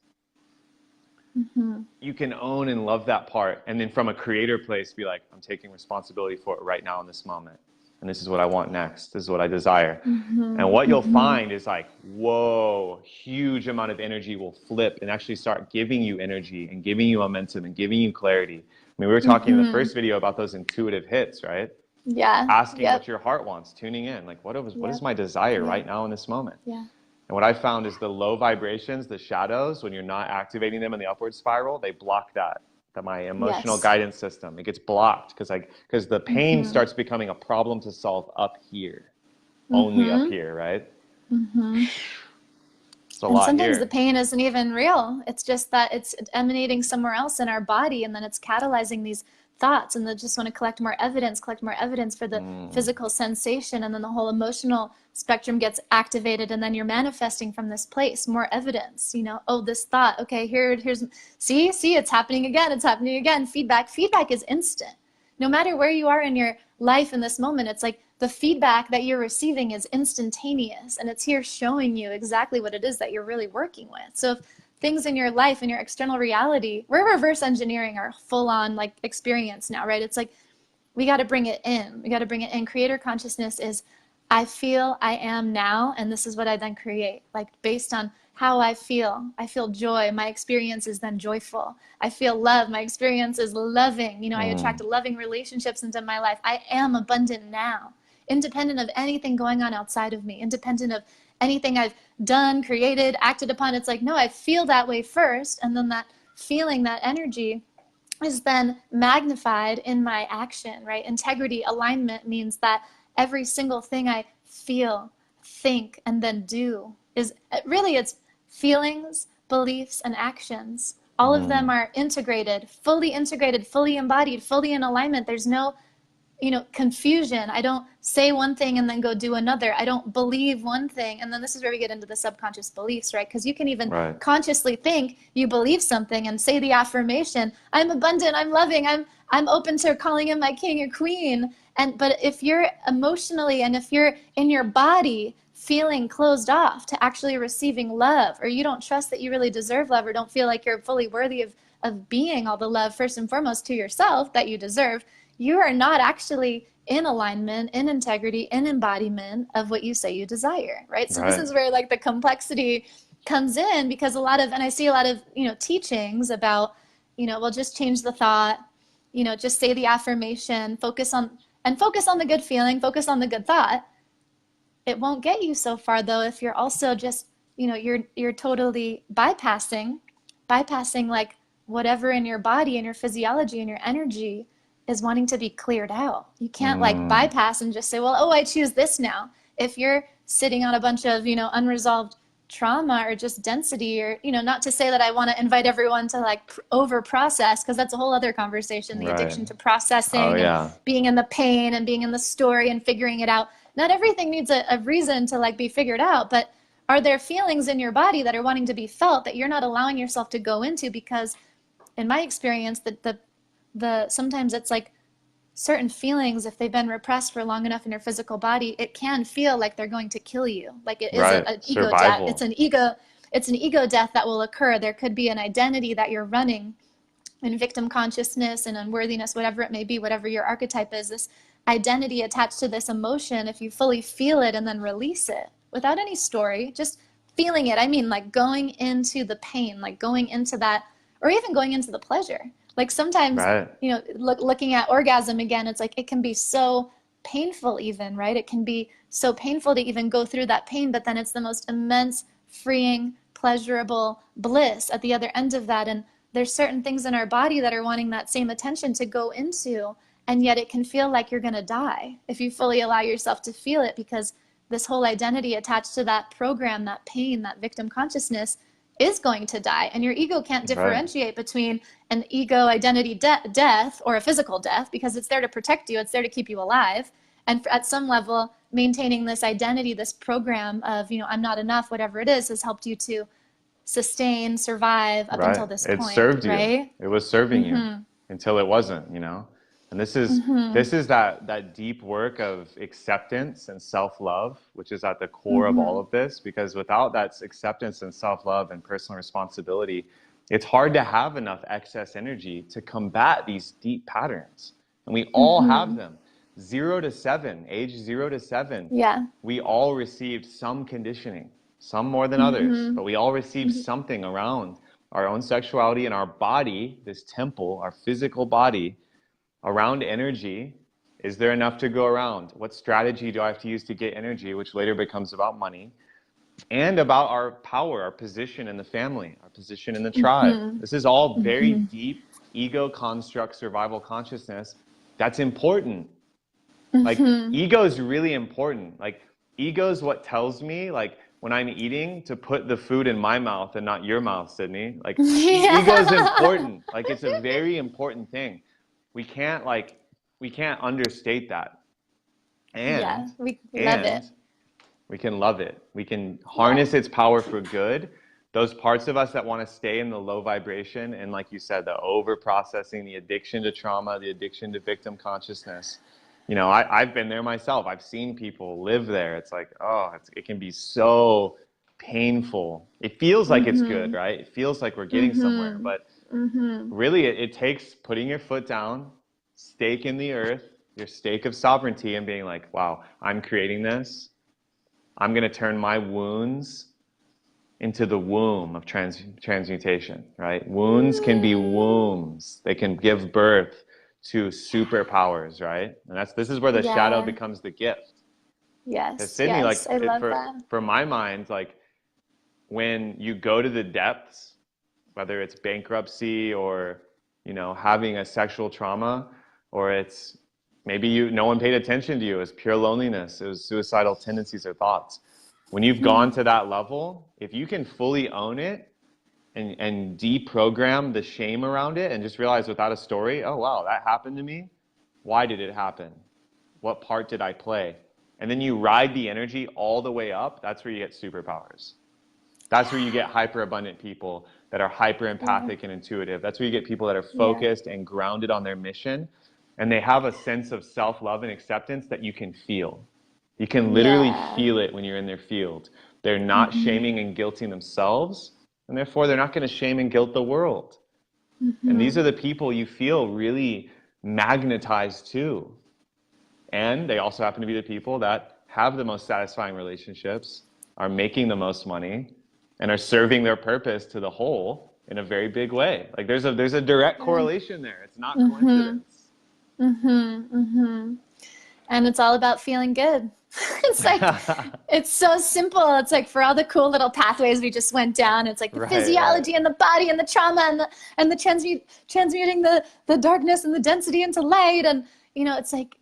You can own and love that part. And then from a creator place, be like, I'm taking responsibility for it right now in this moment. And this is what I want next. This is what I desire. And what you'll find is like, whoa, huge amount of energy will flip and actually start giving you energy and giving you momentum and giving you clarity. I mean, we were talking in the first video about those intuitive hits, right? Asking what your heart wants, tuning in. Like, what is my desire right now in this moment? And what I found is the low vibrations, the shadows, when you're not activating them in the upward spiral, they block that my emotional guidance system. It gets blocked because the pain starts becoming a problem to solve up here, only up here, right? It's a lot sometimes here. The pain isn't even real. It's just that it's emanating somewhere else in our body, and then it's catalyzing these thoughts, and they just want to collect more evidence for the physical sensation, and then the whole emotional spectrum gets activated, and then you're manifesting from this place more evidence, you know, oh, this thought, okay, here's see it's happening again. Feedback is instant. No matter where you are in your life in this moment, it's like the feedback that you're receiving is instantaneous, and it's here showing you exactly what it is that you're really working with. So if things in your life and your external reality, we're reverse engineering our full-on like experience now, right? It's like we got to bring it in. Creator consciousness is I feel, I am now, and this is what I then create. Like based on how I feel joy. My experience is then joyful. I feel love. My experience is loving. You know, I attract loving relationships into my life. I am abundant now, independent of anything going on outside of me, independent of anything I've done, created, acted upon. It's like, no, I feel that way first. And then that feeling, that energy is then magnified in my action, right? Integrity, alignment means that every single thing I feel, think, and then do is really, it's feelings, beliefs, and actions. All of them are integrated, fully embodied, fully in alignment. There's no, you know, confusion. I don't say one thing and then go do another. I don't believe one thing. And then this is where we get into the subconscious beliefs, right? Because you can even consciously think you believe something and say the affirmation, I'm abundant, I'm loving, I'm open to calling in my king or queen. But if you're emotionally and if you're in your body feeling closed off to actually receiving love, or you don't trust that you really deserve love, or don't feel like you're fully worthy of being all the love first and foremost to yourself that you deserve, you are not actually in alignment, in integrity, in embodiment of what you say you desire, right? So this is where like the complexity comes in, because a lot of, and I see a lot of, you know, teachings about, you know, well, just change the thought, you know, just say the affirmation, focus on the good feeling, focus on the good thought. It won't get you so far though if you're also just, you know, you're totally bypassing like whatever in your body and your physiology and your energy is wanting to be cleared out. You can't like bypass and just say, well, oh, I choose this now. If you're sitting on a bunch of, you know, unresolved trauma or just density, or, you know, not to say that I want to invite everyone to like over process, because that's a whole other conversation, the addiction to processing and being in the pain and being in the story and figuring it out. Not everything needs a reason to like be figured out, but are there feelings in your body that are wanting to be felt that you're not allowing yourself to go into? Because in my experience, the sometimes it's like certain feelings, if they've been repressed for long enough in your physical body, it can feel like they're going to kill you. Like it is an ego death. It's an ego death that will occur. There could be an identity that you're running in victim consciousness and unworthiness, whatever it may be, whatever your archetype is, this identity attached to this emotion. If you fully feel it and then release it without any story, just feeling it. I mean, like going into the pain, like going into that, or even going into the pleasure. Like sometimes, you know, looking at orgasm again, it's like, it can be so painful even, right? It can be so painful to even go through that pain, but then it's the most immense, freeing, pleasurable bliss at the other end of that. And there's certain things in our body that are wanting that same attention to go into, and yet it can feel like you're going to die if you fully allow yourself to feel it, because this whole identity attached to that program, that pain, that victim consciousness is going to die. And your ego can't differentiate between an ego identity death or a physical death, because it's there to protect you. It's there to keep you alive. And at some level, maintaining this identity, this program of, you know, I'm not enough, whatever it is, has helped you to sustain, survive up until this point. It served you. It was serving you until it wasn't, you know? And this is that deep work of acceptance and self-love, which is at the core of all of this, because without that acceptance and self-love and personal responsibility, it's hard to have enough excess energy to combat these deep patterns. And we all have them. 0 to 7, age 0 to 7. Yeah. We all received some conditioning, some more than others, but we all received something around our own sexuality and our body, this temple, our physical body, around energy. Is there enough to go around? What strategy do I have to use to get energy, which later becomes about money, and about our power, our position in the family, our position in the tribe. This is all very deep ego construct, survival consciousness. That's important. Like ego is really important. Like ego is what tells me, like when I'm eating, to put the food in my mouth and not your mouth, Sydney. Like ego is important. Like it's a very important thing. We can't understate that. And we love it. We can love it. We can harness its power for good. Those parts of us that want to stay in the low vibration, and like you said, the over processing, the addiction to trauma, the addiction to victim consciousness. You know, I've been there myself. I've seen people live there. It's like, it can be so painful. It feels like it's good, right? It feels like we're getting somewhere, but really it takes putting your foot down, stake in the earth, your stake of sovereignty and being like, wow, I'm creating this. I'm going to turn my wounds into the womb of transmutation, right? Wounds can be wombs. They can give birth to superpowers, right? And this is where the shadow becomes the gift. Yes, Sydney, yes, like, I love that. For my mind, like, when you go to the depths, whether it's bankruptcy or, you know, having a sexual trauma, or it's maybe no one paid attention to you, it's pure loneliness, it was suicidal tendencies or thoughts. When you've gone to that level, if you can fully own it and deprogram the shame around it and just realize without a story, oh, wow, that happened to me. Why did it happen? What part did I play? And then you ride the energy all the way up. That's where you get superpowers. That's where you get hyper abundant people that are hyper empathic and intuitive. That's where you get people that are focused and grounded on their mission. And they have a sense of self-love and acceptance that you can feel. You can literally feel it when you're in their field. They're not shaming and guilting themselves, and therefore they're not going to shame and guilt the world. And these are the people you feel really magnetized to. And they also happen to be the people that have the most satisfying relationships, are making the most money, and are serving their purpose to the whole in a very big way. Like there's a direct correlation there. It's not coincidence. And it's all about feeling good. It's like, it's so simple. It's like for all the cool little pathways we just went down, it's like the physiology and the body and the trauma and the transmuting the darkness and the density into light. And, you know, it's like,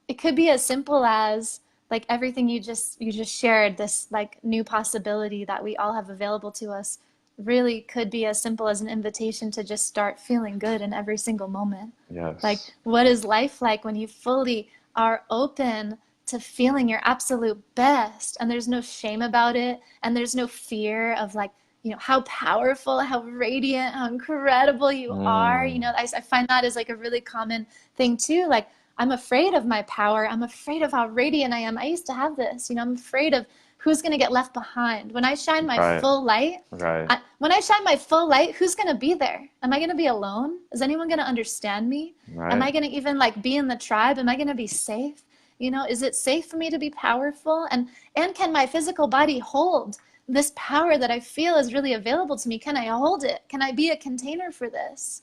it could be as simple as like everything you just shared, this like new possibility that we all have available to us really could be as simple as an invitation to just start feeling good in every single moment. Yes. Like, what is life like when you fully are open to feeling your absolute best, and there's no shame about it, and there's no fear of like, you know, how powerful, how radiant, how incredible you are. You know, I find that is like a really common thing too. Like, I'm afraid of my power. I'm afraid of how radiant I am. I used to have this, you know, I'm afraid of who's going to get left behind. When I shine my full light, when I shine my full light, who's going to be there? Am I going to be alone? Is anyone going to understand me? Am I going to even like be in the tribe? Am I going to be safe? You know, is it safe for me to be powerful? And can my physical body hold this power that I feel is really available to me? Can I hold it? Can I be a container for this?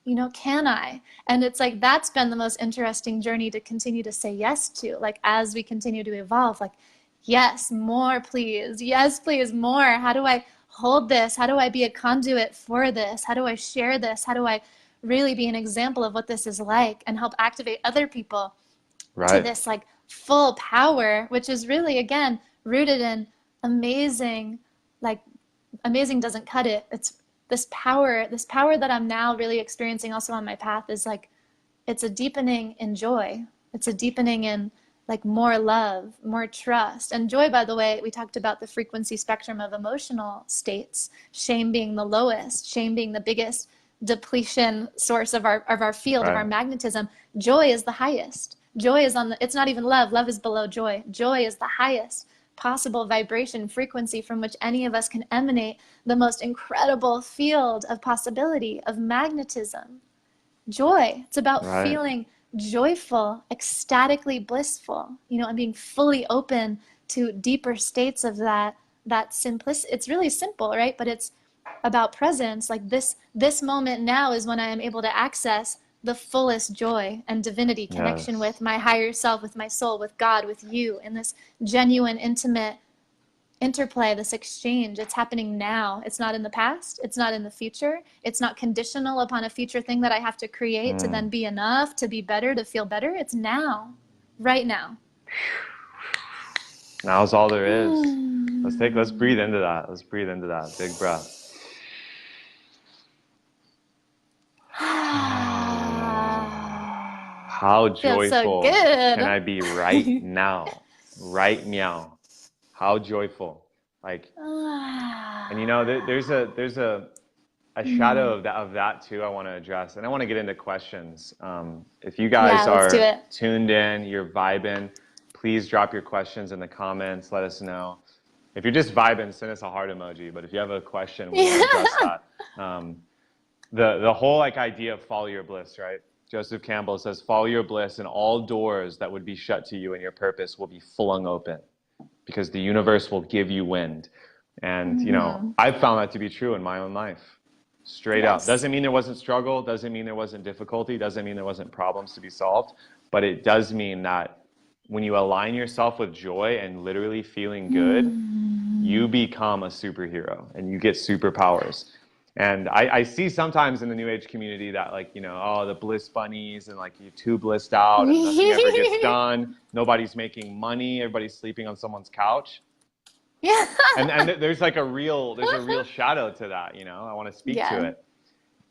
You know, can I? And it's like, that's been the most interesting journey to continue to say yes to, like, as we continue to evolve, like, yes, more, please. Yes, please, more. How do I hold this? How do I be a conduit for this? How do I share this? How do I really be an example of what this is like and help activate other people to this like full power, which is really, again, rooted in amazing, like amazing doesn't cut it. It's this power that I'm now really experiencing also on my path is like, it's a deepening in joy. It's a deepening in like more love, more trust. And joy, by the way, we talked about the frequency spectrum of emotional states, shame being the lowest, shame being the biggest depletion source of our field, of our magnetism. Joy is the highest. Joy is it's not even love. Love is below joy. Joy is the highest possible vibration frequency from which any of us can emanate the most incredible field of possibility, of magnetism. Joy, it's about feeling joyful, ecstatically blissful, you know, and being fully open to deeper states of that simplicity. It's really simple, right? But it's about presence. Like this moment now is when I am able to access the fullest joy and divinity connection with my higher self, with my soul, with God, with you, in this genuine, intimate interplay, this exchange. It's happening now. It's not in the past. It's not in the future. It's not conditional upon a future thing that I have to create to then be enough, to be better, to feel better. It's now, right now. Now's all there is. Let's breathe into that. Let's breathe into that. Big breath. How joyful can I be right now? Right meow. How joyful. Like, and you know, there's a shadow of that too I want to address. And I want to get into questions. If you guys are tuned in, you're vibing, please drop your questions in the comments. Let us know. If you're just vibing, send us a heart emoji. But if you have a question, we'll address that. The whole like idea of follow your bliss, right? Joseph Campbell says, follow your bliss and all doors that would be shut to you and your purpose will be flung open because the universe will give you wind. And, you know, I've found that to be true in my own life. Straight up. Doesn't mean there wasn't struggle. Doesn't mean there wasn't difficulty. Doesn't mean there wasn't problems to be solved. But it does mean that when you align yourself with joy and literally feeling good, you become a superhero and you get superpowers. And I see sometimes in the New Age community that, like, you know, oh, the bliss bunnies and like you're too blissed out and nothing ever gets done. Nobody's making money. Everybody's sleeping on someone's couch. Yeah. and there's like a real shadow to that, you know. I want to speak to it.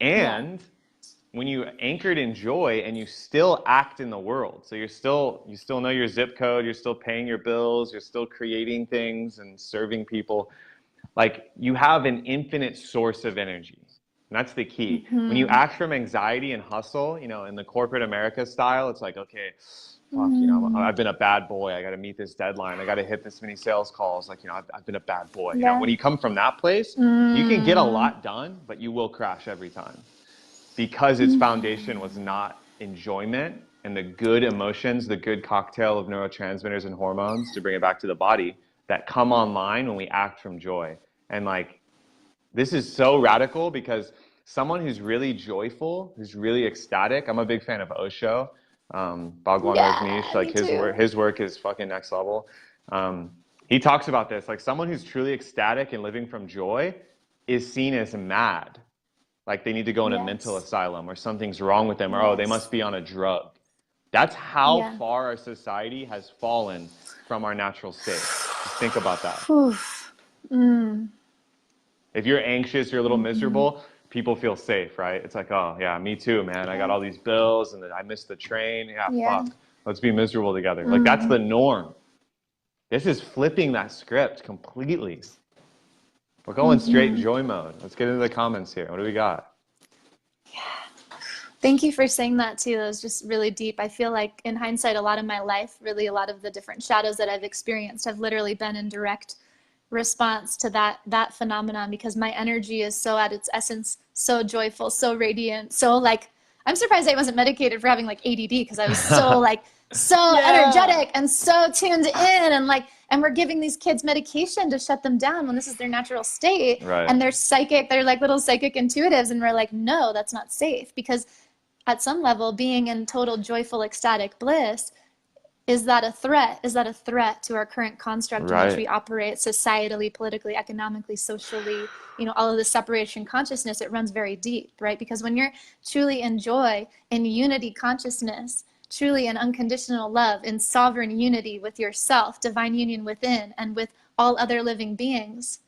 And when you anchored in joy and you still act in the world, so you still know your zip code, you're still paying your bills, you're still creating things and serving people, like you have an infinite source of energy. And that's the key. When you act from anxiety and hustle, you know, in the corporate America style, it's like, okay, fuck, you know, I've been a bad boy. I got to meet this deadline. I got to hit this many sales calls. Like, you know, I've been a bad boy. You know, when you come from that place, you can get a lot done, but you will crash every time because its foundation was not enjoyment and the good emotions, the good cocktail of neurotransmitters and hormones, to bring it back to the body, that come online when we act from joy. And like, this is so radical because someone who's really joyful, who's really ecstatic, I'm a big fan of Osho. Bhagwan Rajneesh, like his work is fucking next level. He talks about this, like someone who's truly ecstatic and living from joy is seen as mad, like they need to go in a mental asylum or something's wrong with them, or oh, they must be on a drug. That's how far our society has fallen from our natural state. Just think about that. If you're anxious, you're a little miserable, people feel safe, right? It's like, oh yeah, me too, man. I got all these bills and I missed the train. Fuck. Let's be miserable together. Like that's the norm. This is flipping that script completely. We're going straight joy mode. Let's get into the comments here. What do we got? Thank you for saying that too. That was just really deep. I feel like in hindsight, a lot of my life, really a lot of the different shadows that I've experienced have literally been in direct response to that phenomenon, because my energy is so at its essence, so joyful, so radiant, so like, I'm surprised I wasn't medicated for having like ADD, because I was so like, so energetic and so tuned in, and like, and we're giving these kids medication to shut them down when this is their natural state. Right. And they're psychic, they're like little psychic intuitives. And we're like, no, that's not safe, because at some level, being in total joyful, ecstatic bliss, is that a threat? Is that a threat to our current construct in which we operate societally, politically, economically, socially, you know, all of the separation consciousness? It runs very deep, right? Because when you're truly in joy, in unity consciousness, truly in unconditional love, in sovereign unity with yourself, divine union within, and with all other living beings,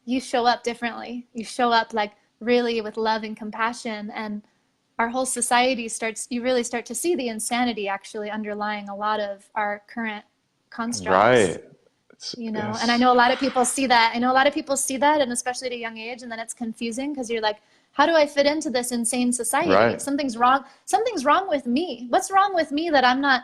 you show up differently. You show up like really with love and compassion, and our whole society starts, you really start to see the insanity actually underlying a lot of our current constructs. Right. You know, and I know a lot of people see that. I know a lot of people see that, and especially at a young age, and then it's confusing because you're like, how do I fit into this insane society? Right. Something's wrong. Something's wrong with me. What's wrong with me that I'm not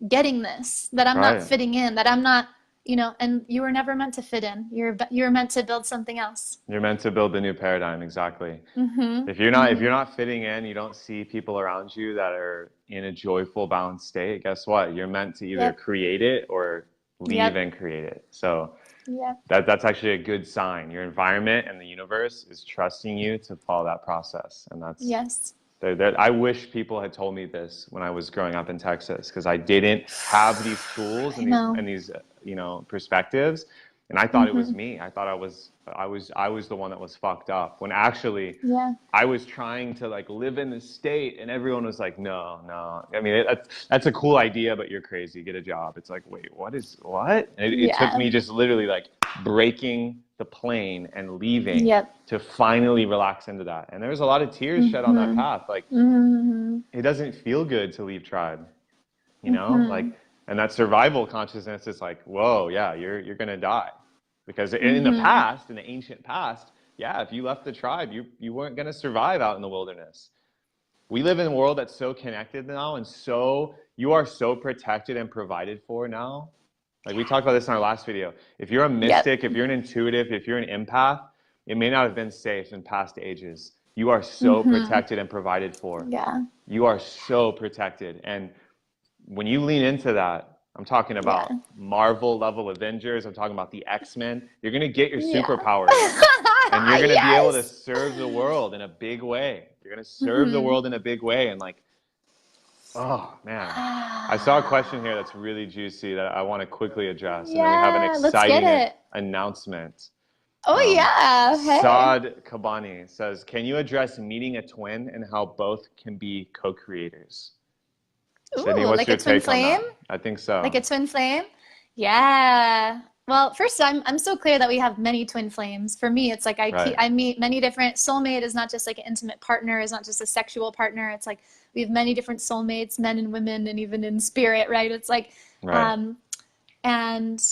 getting this, that I'm not fitting in, that I'm not, you know, and you were never meant to fit in. You're meant to build something else. You're meant to build the new paradigm. Exactly. If you're not fitting in, you don't see people around you that are in a joyful, balanced state. Guess what? You're meant to either create it or leave and create it. So that's actually a good sign. Your environment and the universe is trusting you to follow that process. And that's I wish people had told me this when I was growing up in Texas, because I didn't have these tools and these you know, perspectives, and I thought it was me. I thought I was the one that was fucked up, when actually I was trying to like live in this state, and everyone was like, no. I mean, that's a cool idea, but you're crazy. Get a job. It's like, wait, what? And it took me just literally like breaking the plane and leaving to finally relax into that. And there was a lot of tears shed on that path. Like, it doesn't feel good to leave tribe, you know, like, and that survival consciousness is like, whoa, yeah, you're going to die. Because in the past, in the ancient past, if you left the tribe, you weren't going to survive out in the wilderness. We live in a world that's so connected now, and so you are so protected and provided for now. Like we talked about this in our last video. If you're a mystic, if you're an intuitive, if you're an empath, it may not have been safe in past ages. You are so protected and provided for. Yeah. You are so protected. And when you lean into that, I'm talking about Marvel level Avengers. I'm talking about the X-Men. You're going to get your superpowers and you're going to be able to serve the world in a big way. You're going to serve the world in a big way. And like, oh man, I saw a question here that's really juicy that I want to quickly address. And then we have an exciting announcement. Oh yeah. Hey. Saad Kabani says, can you address meeting a twin and how both can be co-creators? Sydney, what's like your a twin take flame? on that? I think so. Like a twin flame? Yeah. Well, first, I'm so clear that we have many twin flames. For me, it's like I meet many different soulmate is not just like an intimate partner, is not just a sexual partner. It's like we have many different soulmates, men and women, and even in spirit, right? It's like, and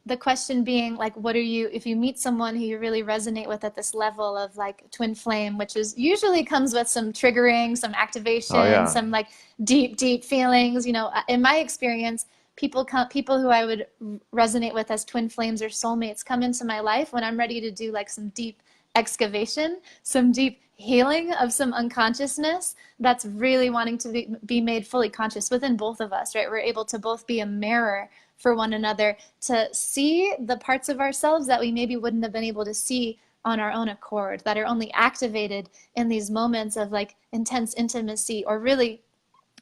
the question being like, what are you, if you meet someone who you really resonate with at this level of like twin flame, which is usually comes with some triggering, some activation, some like deep, deep feelings, you know, in my experience, people who I would resonate with as twin flames or soulmates come into my life when I'm ready to do like some deep excavation, some deep healing of some unconsciousness that's really wanting to be made fully conscious within both of us, right? We're able to both be a mirror for one another, to see the parts of ourselves that we maybe wouldn't have been able to see on our own accord, that are only activated in these moments of like intense intimacy, or really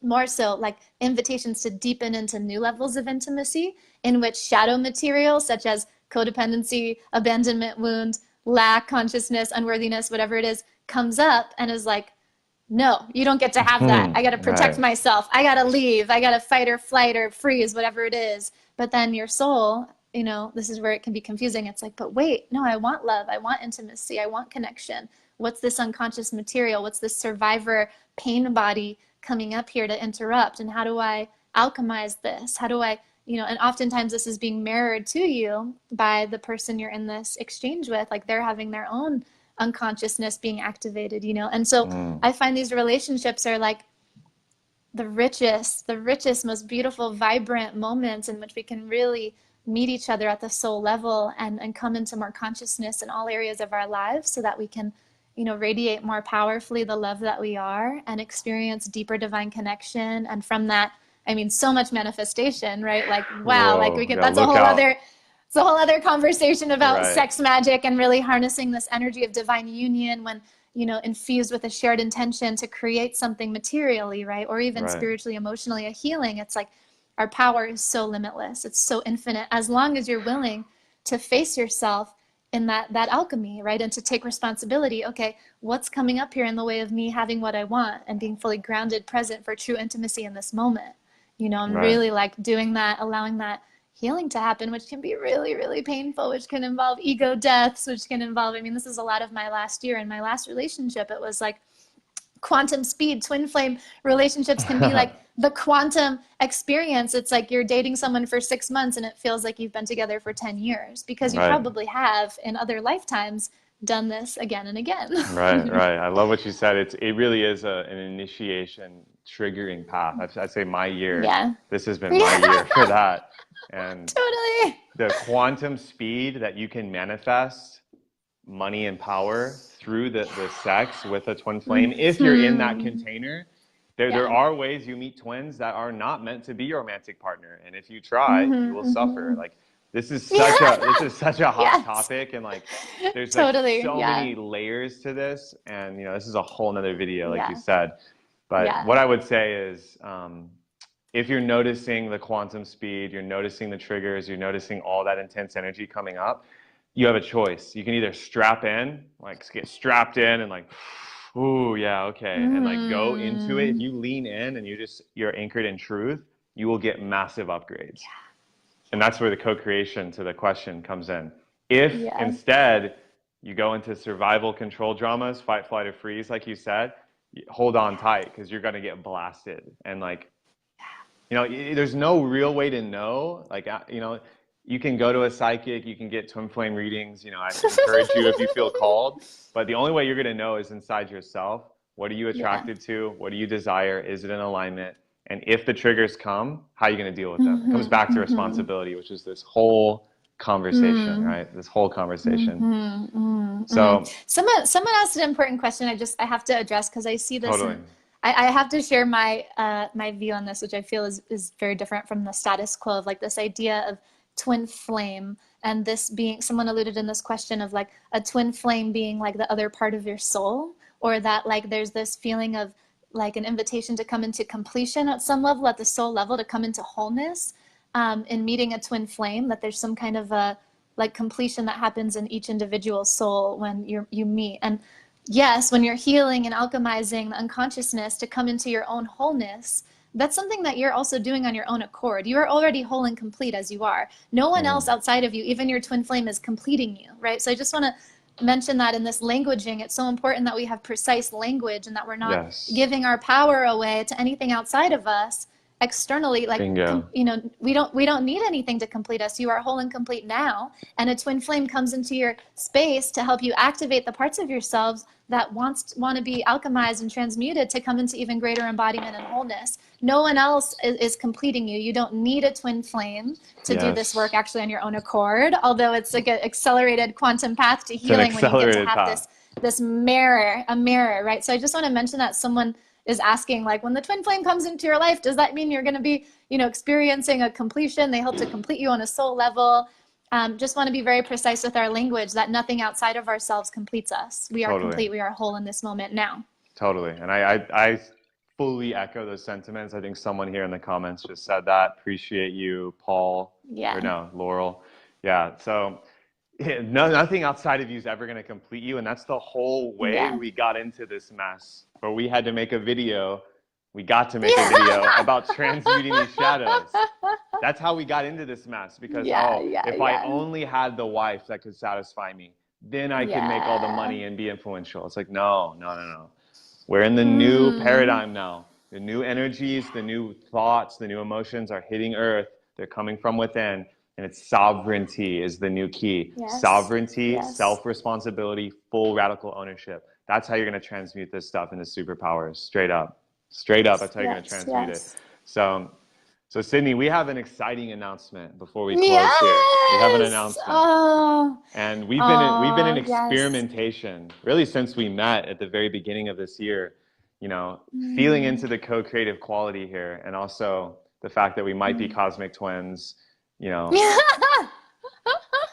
more so like invitations to deepen into new levels of intimacy in which shadow material such as codependency, abandonment wound, lack, consciousness, unworthiness, whatever it is, comes up and is like, no, you don't get to have that. I got to protect myself. I got to leave. I got to fight or flight or freeze, whatever it is. But then your soul, you know, this is where it can be confusing. It's like, but wait, no, I want love. I want intimacy. I want connection. What's this unconscious material? What's this survivor pain body coming up here to interrupt? And how do I alchemize this? How do I, you know, and oftentimes this is being mirrored to you by the person you're in this exchange with, like they're having their own unconsciousness being activated, you know? And so I find these relationships are like the richest, most beautiful, vibrant moments in which we can really meet each other at the soul level and come into more consciousness in all areas of our lives so that we can, you know, radiate more powerfully the love that we are and experience deeper divine connection. And from that, I mean, so much manifestation, right? Like, wow, like we could, that's a whole other, it's a whole other conversation about sex magic and really harnessing this energy of divine union when, you know, infused with a shared intention to create something materially, right? Or even spiritually, emotionally, a healing. It's like our power is so limitless. It's so infinite as long as you're willing to face yourself in that alchemy, right? And to take responsibility. Okay, what's coming up here in the way of me having what I want and being fully grounded, present for true intimacy in this moment? You know, and really like doing that, allowing that healing to happen, which can be really, really painful, which can involve ego deaths, which can involve, I mean, this is a lot of my last year. In my last relationship, it was like quantum speed. Twin flame relationships can be like the quantum experience. It's like you're dating someone for 6 months and it feels like you've been together for 10 years because you probably have in other lifetimes done this again and again. Right. I love what you said. It really is an initiation triggering path. I'd say my year. This has been my year for that. And totally. The quantum speed that you can manifest money and power through the sex with a twin flame, if you're in that container, there are ways you meet twins that are not meant to be your romantic partner. And if you try, you will suffer. Like this is such a hot topic, and like there's like so many layers to this, and you know, this is a whole nother video, like you said. But what I would say is, if you're noticing the quantum speed, you're noticing the triggers, you're noticing all that intense energy coming up, you have a choice. You can either strap in, like get strapped in and like, ooh, yeah, okay. And like go into it. If you lean in and you're anchored in truth, you will get massive upgrades. And that's where the co-creation to the question comes in. If instead you go into survival control dramas, fight, flight, or freeze, like you said, hold on tight because you're going to get blasted. And like, you know, there's no real way to know. Like, you know, you can go to a psychic, you can get twin flame readings. You know, I encourage you if you feel called. But the only way you're going to know is inside yourself. What are you attracted to? What do you desire? Is it in alignment? And if the triggers come, how are you going to deal with them? It comes back to responsibility, which is this whole conversation, right? This whole conversation. So someone asked an important question. I have to address, because I see this. Totally. I have to share my my view on this, which I feel is very different from the status quo of like this idea of twin flame, and this being, someone alluded in this question of like a twin flame being like the other part of your soul, or that like there's this feeling of like an invitation to come into completion at some level, at the soul level, to come into wholeness in meeting a twin flame, that there's some kind of a like completion that happens in each individual soul when you meet. And yes, when you're healing and alchemizing the unconsciousness to come into your own wholeness, that's something that you're also doing on your own accord. You are already whole and complete as you are. No one else outside of you, even your twin flame, is completing you, right? So I just want to mention that in this languaging, it's so important that we have precise language, and that we're not giving our power away to anything outside of us externally. Like, you know, we don't need anything to complete us. You are whole and complete now, and a twin flame comes into your space to help you activate the parts of yourselves that want to be alchemized and transmuted to come into even greater embodiment and wholeness. No one else is completing you. You don't need a twin flame to do this work actually on your own accord, although it's like an accelerated quantum path to healing when you get to have this mirror, right? So I just want to mention that someone is asking, like, when the twin flame comes into your life, does that mean you're going to be, you know, experiencing a completion? They help to complete you on a soul level. Just want to be very precise with our language, that nothing outside of ourselves completes us. We are complete. We are whole in this moment now. Totally. And I fully echo those sentiments. I think someone here in the comments just said that. Appreciate you, Paul. Or no, Laurel. Yeah. So nothing outside of you is ever going to complete you. And that's the whole way we got into this mess, where we had to make a video. We got to make a video about transmuting these shadows. That's how we got into this mess, because if I only had the wife that could satisfy me, then I could make all the money and be influential. It's like, no. We're in the new paradigm now. The new energies, the new thoughts, the new emotions are hitting Earth. They're coming from within. And it's sovereignty is the new key. Sovereignty, self-responsibility, full radical ownership. That's how you're going to transmute this stuff into superpowers. Straight up. That's how you're going to transmute it. So Sydney, we have an exciting announcement before we close here. We have an announcement. And we've been in experimentation really since we met at the very beginning of this year, you know, feeling into the co-creative quality here, and also the fact that we might be cosmic twins, you know.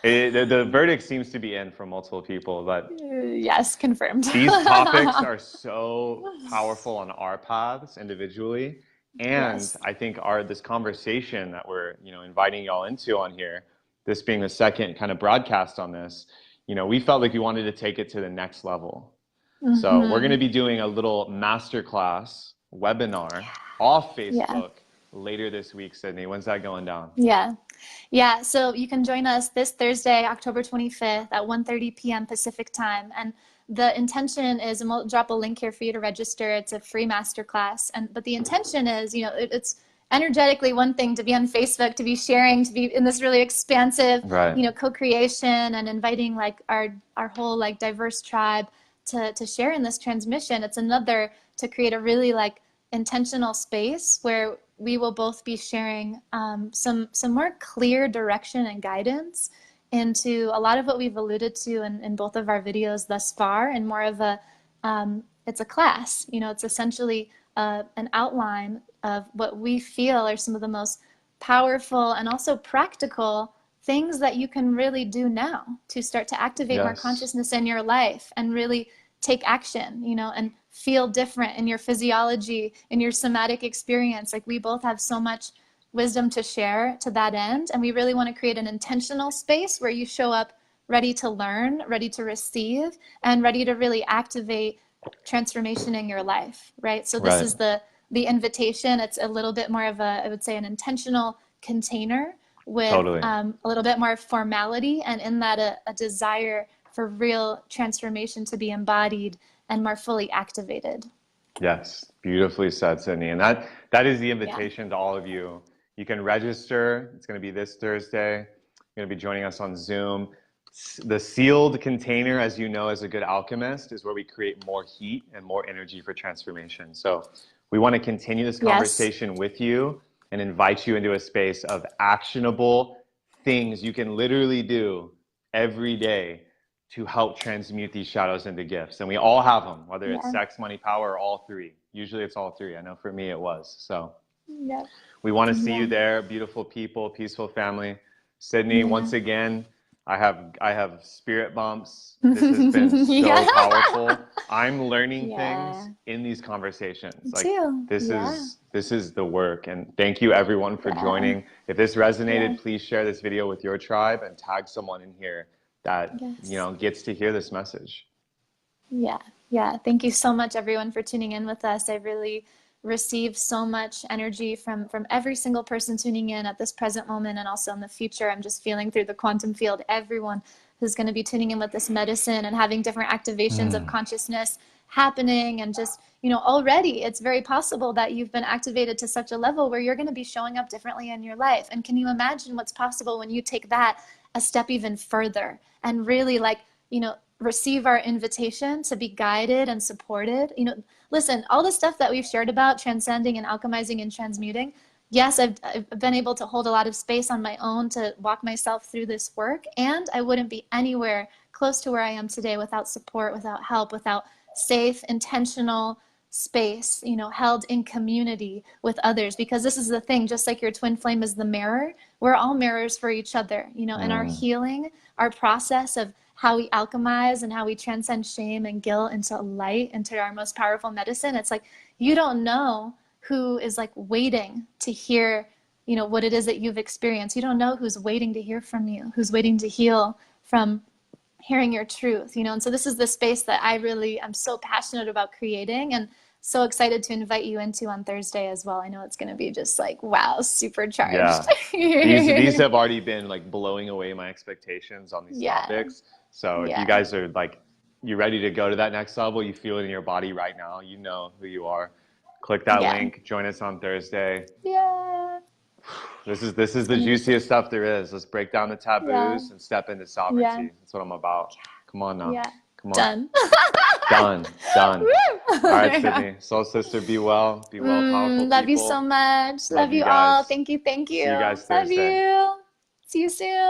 The verdict seems to be in for multiple people, but yes, confirmed. These topics are so powerful on our paths individually. And I think this conversation that we're, you know, inviting y'all into on here, this being the second kind of broadcast on this, you know, we felt like we wanted to take it to the next level. So we're going to be doing a little masterclass webinar off Facebook later this week, Sydney. When's that going down? Yeah. So you can join us this Thursday, October 25th at 1:30 p.m. Pacific time. And the intention is, and we'll drop a link here for you to register. It's a free masterclass. But the intention is, you know, it's energetically one thing to be on Facebook, to be sharing, to be in this really expansive, you know, co-creation, and inviting like our whole like diverse tribe to share in this transmission. It's another to create a really like intentional space where we will both be sharing some more clear direction and guidance into a lot of what we've alluded to in both of our videos thus far, and more of a, it's a class, you know, it's essentially an outline of what we feel are some of the most powerful and also practical things that you can really do now to start to activate more consciousness in your life and really take action, you know, and feel different in your physiology, in your somatic experience. Like, we both have so much wisdom to share to that end, and we really want to create an intentional space where you show up ready to learn, ready to receive, and ready to really activate transformation in your life, right? So this is the invitation. It's a little bit more of a, I would say, an intentional container with a little bit more formality, and in that a desire for real transformation to be embodied and more fully activated. Yes, beautifully said, Sydney. And that is the invitation to all of you. You can register. It's going to be this Thursday. You're going to be joining us on Zoom. The sealed container, as you know, as a good alchemist, is where we create more heat and more energy for transformation. So we want to continue this conversation with you and invite you into a space of actionable things you can literally do every day to help transmute these shadows into gifts. And we all have them, whether it's sex, money, power, or all three. Usually it's all three. I know for me it was. So we want to see you there, beautiful people, peaceful family. Sydney, once again, I have spirit bumps. This has been so powerful. I'm learning things in these conversations. Like this is the work. And thank you everyone for joining. If this resonated, please share this video with your tribe and tag someone in here that gets to hear this message. Thank you so much everyone for tuning in with us. I really receive so much energy from every single person tuning in at this present moment and also in the future. I'm just feeling through the quantum field everyone who's going to be tuning in with this medicine and having different activations of consciousness happening. And just, already it's very possible that you've been activated to such a level where you're going to be showing up differently in your life. And can you imagine what's possible when you take that a step even further and really receive our invitation to be guided and supported? Listen, all the stuff that we've shared about transcending and alchemizing and transmuting, yes, I've been able to hold a lot of space on my own to walk myself through this work, and I wouldn't be anywhere close to where I am today without support, without help, without safe, intentional space, held in community with others. Because this is the thing, just like your twin flame is the mirror, we're all mirrors for each other, in our healing, our process of how we alchemize and how we transcend shame and guilt into light, into our most powerful medicine. It's like, you don't know who is waiting to hear, what it is that you've experienced. You don't know who's waiting to hear from you, who's waiting to heal from hearing your truth, and so this is the space that I'm so passionate about creating and so excited to invite you into on Thursday as well. I know it's going to be just wow, supercharged. These have already been blowing away my expectations on these topics. So if you guys are you're ready to go to that next level, you feel it in your body right now, you know who you are. Click that link, join us on Thursday. This is the juiciest stuff there is. Let's break down the taboos and step into sovereignty. That's what I'm about. Come on now. Come on. Done. All right, Sydney. Soul sister, be well, powerful love people. you so much. Love you all. Thank you. See you guys Love Thursday. you. See you soon.